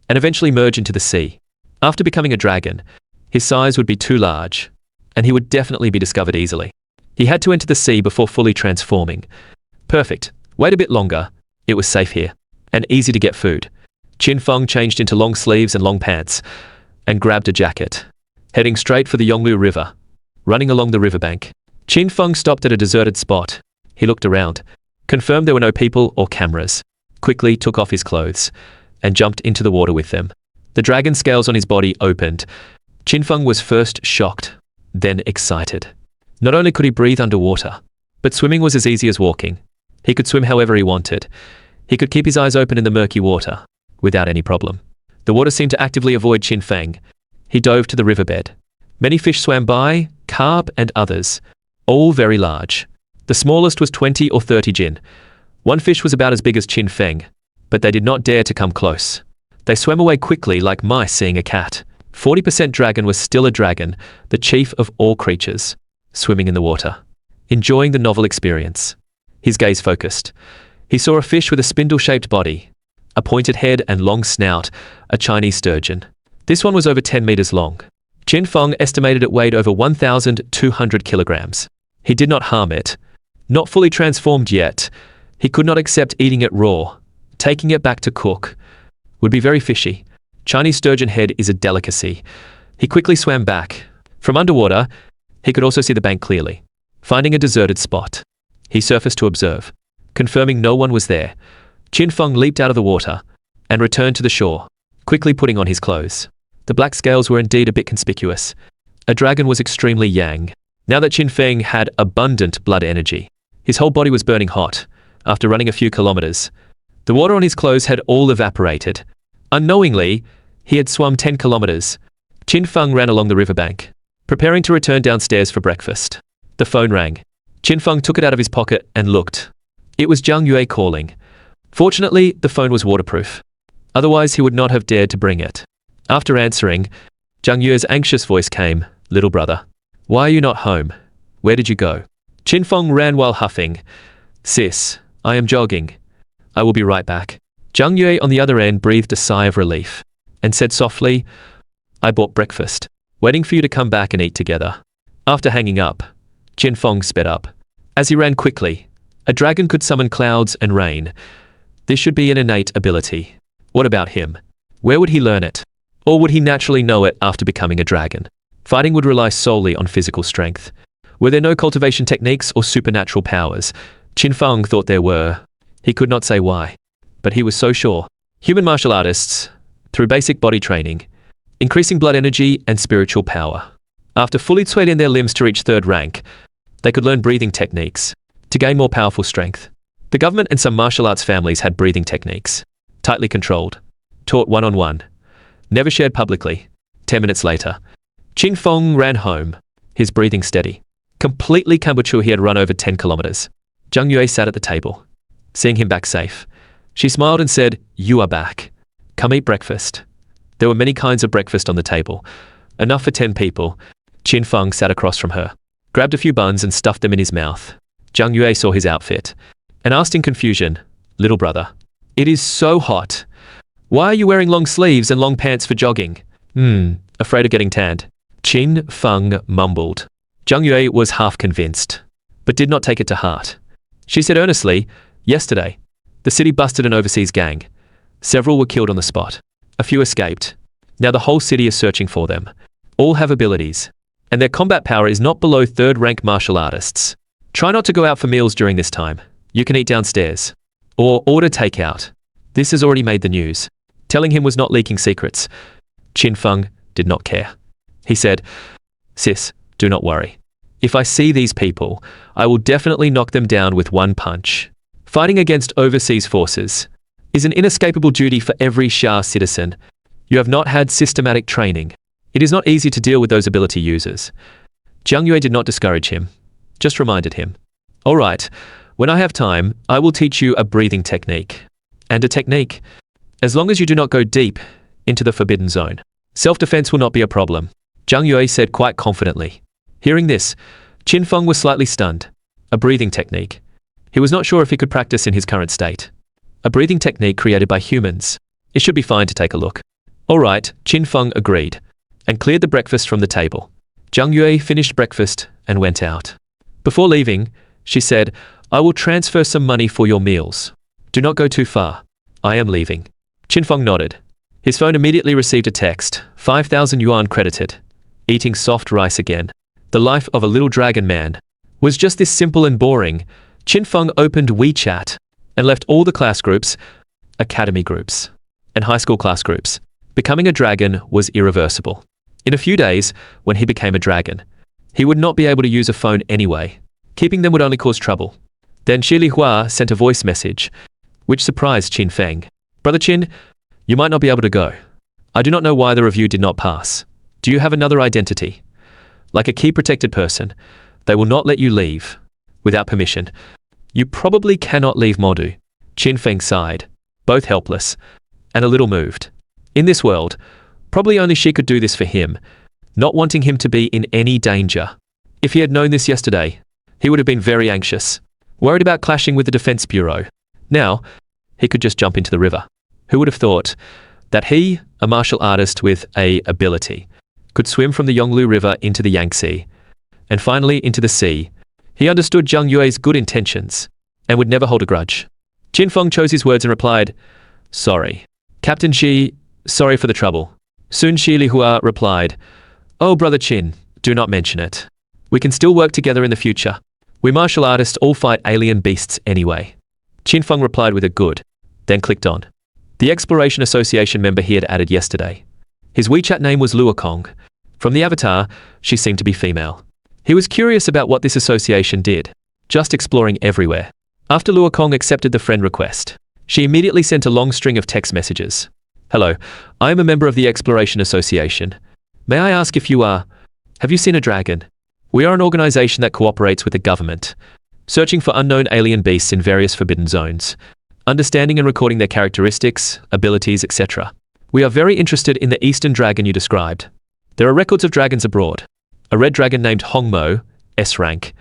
and eventually merge into the sea. After becoming a dragon, his size would be too large, and he would definitely be discovered easily. He had to enter the sea before fully transforming. Perfect. Wait a bit longer. It was safe here, and easy to get food. Qin Feng changed into long sleeves and long pants, and grabbed a jacket, heading straight for the Yonglu River. Running along the riverbank, Qin Feng stopped at a deserted spot. He looked around, confirmed there were no people or cameras, quickly took off his clothes, and jumped into the water with them. The dragon scales on his body opened. Qin Feng was first shocked, then excited. Not only could he breathe underwater, but swimming was as easy as walking. He could swim however he wanted. He could keep his eyes open in the murky water, without any problem. The water seemed to actively avoid Qin Feng. He dove to the riverbed. Many fish swam by, carp and others, all very large. The smallest was 20 or 30 jin. One fish was about as big as Qin Feng, but they did not dare to come close. They swam away quickly like mice seeing a cat. 40% dragon was still a dragon, the chief of all creatures, swimming in the water, enjoying the novel experience. His gaze focused. He saw a fish with a spindle-shaped body, a pointed head and long snout, a Chinese sturgeon. This one was over 10 meters long. Qin Feng estimated it weighed over 1,200 kilograms. He did not harm it. Not fully transformed yet. He could not accept eating it raw. Taking it back to cook would be very fishy. Chinese sturgeon head is a delicacy. He quickly swam back. From underwater, he could also see the bank clearly. Finding a deserted spot, he surfaced to observe. Confirming no one was there, Qin Feng leaped out of the water and returned to the shore, quickly putting on his clothes. The black scales were indeed a bit conspicuous. A dragon was extremely yang. Now that Qin Feng had abundant blood energy, his whole body was burning hot. After running a few kilometers, the water on his clothes had all evaporated. Unknowingly, he had swum 10 kilometers. Qin Feng ran along the riverbank, preparing to return downstairs for breakfast. The phone rang. Qin Feng took it out of his pocket and looked. It was Jiang Yue calling. Fortunately, the phone was waterproof. Otherwise, he would not have dared to bring it. After answering, Jiang Yue's anxious voice came. Little brother, why are you not home? Where did you go? Qin Feng ran while huffing. Sis, I am jogging. I will be right back. Jiang Yue on the other end breathed a sigh of relief and said softly, I bought breakfast, waiting for you to come back and eat together. After hanging up, Qin Feng sped up. As he ran quickly, a dragon could summon clouds and rain. This should be an innate ability. What about him? Where would he learn it? Or would he naturally know it after becoming a dragon? Fighting would rely solely on physical strength. Were there no cultivation techniques or supernatural powers? Qin Feng thought there were. He could not say why, but he was so sure. Human martial artists, through basic body training, increasing blood energy and spiritual power. After fully training their limbs to reach 3rd rank, they could learn breathing techniques to gain more powerful strength. The government and some martial arts families had breathing techniques, tightly controlled, taught one-on-one, never shared publicly. 10 minutes later, Qin Feng ran home, his breathing steady. Completely kombucha, he had run over 10 kilometers. Jiang Yue sat at the table, seeing him back safe. She smiled and said, "You are back. Come eat breakfast." There were many kinds of breakfast on the table, enough for 10 people. Qin Feng sat across from her, grabbed a few buns and stuffed them in his mouth. Jiang Yue saw his outfit and asked in confusion, "Little brother, it is so hot. Why are you wearing long sleeves and long pants for jogging?" Afraid of getting tanned." Qin Feng mumbled. Jiang Yue was half convinced, but did not take it to heart. She said earnestly, "Yesterday, the city busted an overseas gang. Several were killed on the spot. A few escaped. Now the whole city is searching for them. All have abilities, and their combat power is not below 3rd rank martial artists. Try not to go out for meals during this time. You can eat downstairs, or order takeout." This has already made the news. Telling him was not leaking secrets. Qin Feng did not care. He said, "Sis, do not worry. If I see these people, I will definitely knock them down with one punch. Fighting against overseas forces is an inescapable duty for every Xia citizen. You have not had systematic training. It is not easy to deal with those ability users." Jiang Yue did not discourage him, just reminded him, "All right, when I have time, I will teach you a breathing technique. And a technique. As long as you do not go deep into the forbidden zone, self-defense will not be a problem," Jiang Yue said quite confidently. Hearing this, Qin Feng was slightly stunned. A breathing technique. He was not sure if he could practice in his current state. A breathing technique created by humans. It should be fine to take a look. All right, Qin Feng agreed, and cleared the breakfast from the table. Jiang Yue finished breakfast and went out. Before leaving, she said, "I will transfer some money for your meals. Do not go too far. I am leaving." Qin Feng nodded. His phone immediately received a text, 5,000 yuan credited. Eating soft rice again. The life of a little dragon man was just this simple and boring. Qin Feng opened WeChat and left all the class groups, academy groups, and high school class groups. Becoming a dragon was irreversible. In a few days, when he became a dragon, he would not be able to use a phone anyway. Keeping them would only cause trouble. Then Xie Lihua sent a voice message, which surprised Qin Feng. "Brother Qin, you might not be able to go. I do not know why the review did not pass. Do you have another identity? Like a key protected person, they will not let you leave without permission. You probably cannot leave Modu." Qin Feng sighed, both helpless and a little moved. In this world, probably only she could do this for him, not wanting him to be in any danger. If he had known this yesterday, he would have been very anxious, worried about clashing with the Defense Bureau. Now, he could just jump into the river. Who would have thought that he, a martial artist with a ability, could swim from the Yonglu River into the Yangtze, and finally into the sea? He understood Jiang Yue's good intentions, and would never hold a grudge. Qin Feng chose his words and replied, "Sorry. Captain Xie, sorry for the trouble." Soon Xie Lihua replied, "Oh, brother Qin, do not mention it. We can still work together in the future. We martial artists all fight alien beasts anyway." Qin Feng replied with a good, then clicked on the Exploration Association member he had added yesterday. His WeChat name was Luokong. From the avatar, she seemed to be female. He was curious about what this association did, just exploring everywhere. After Luokong accepted the friend request, she immediately sent a long string of text messages. "Hello, I am a member of the Exploration Association. May I ask if you have you seen a dragon? We are an organization that cooperates with the government, searching for unknown alien beasts in various forbidden zones, understanding and recording their characteristics, abilities, etc. We are very interested in the Eastern dragon you described. There are records of dragons abroad. A red dragon named Hongmo, S rank.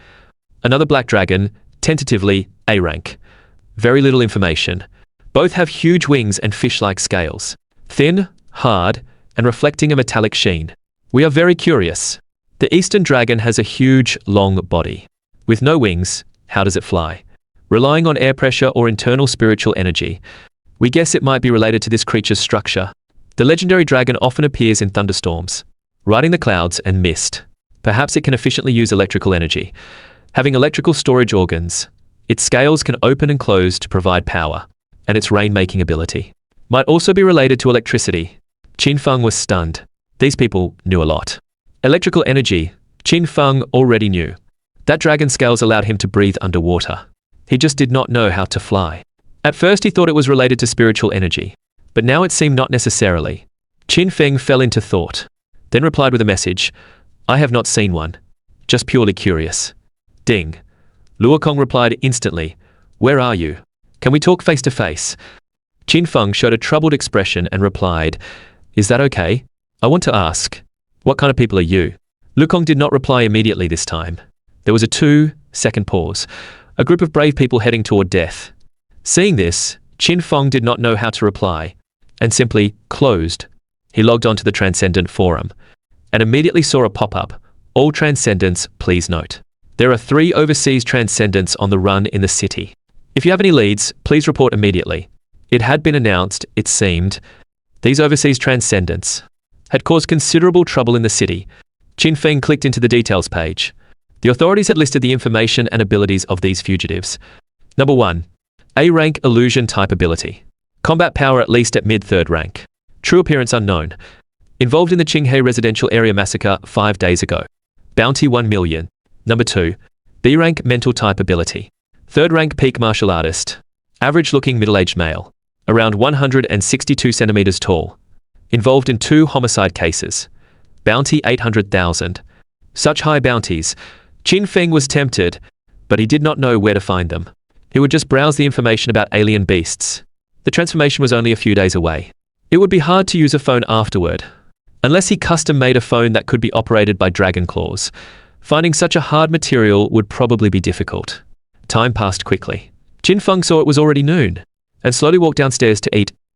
Another black dragon, tentatively A rank. Very little information. Both have huge wings and fish-like scales. Thin, hard, and reflecting a metallic sheen. We are very curious. The Eastern dragon has a huge, long body. With no wings, how does it fly? Relying on air pressure or internal spiritual energy. We guess it might be related to this creature's structure. The legendary dragon often appears in thunderstorms, riding the clouds and mist. Perhaps it can efficiently use electrical energy. Having electrical storage organs, its scales can open and close to provide power, and its rain-making ability might also be related to electricity. Qin Feng was stunned. These people knew a lot. Electrical energy, Qin Feng already knew. That dragon scales allowed him to breathe underwater. He just did not know how to fly. At first he thought it was related to spiritual energy, but now it seemed not necessarily. Qin Feng fell into thought, then replied with a message, "I have not seen one. Just purely curious." Ding. Luokong replied instantly, "Where are you? Can we talk face to face?" Qin Feng showed a troubled expression and replied, "Is that okay? I want to ask, what kind of people are you?" Luokong did not reply immediately this time. There was a 2-second pause, a group of brave people heading toward death. Seeing this, Qin Feng did not know how to reply, and simply closed. He logged onto the Transcendent forum, and immediately saw a pop-up, "All Transcendents, please note. There are 3 overseas Transcendents on the run in the city. If you have any leads, please report immediately." It had been announced, it seemed. These overseas Transcendents had caused considerable trouble in the city. Qin Feng clicked into the details page. The authorities had listed the information and abilities of these fugitives. Number 1. A-rank illusion type ability. Combat power at least at mid-3rd rank. True appearance unknown. Involved in the Qinghe residential area massacre 5 days ago. Bounty 1 million. Number 2. B-rank mental type ability. 3rd rank peak martial artist. Average looking middle-aged male. Around 162 centimeters tall. Involved in 2 homicide cases. Bounty 800,000. Such high bounties. Qin Feng was tempted, but he did not know where to find them. He would just browse the information about alien beasts. The transformation was only a few days away. It would be hard to use a phone afterward, unless he custom-made a phone that could be operated by dragon claws. Finding such a hard material would probably be difficult. Time passed quickly. Qin Feng saw it was already noon, and slowly walked downstairs to eat.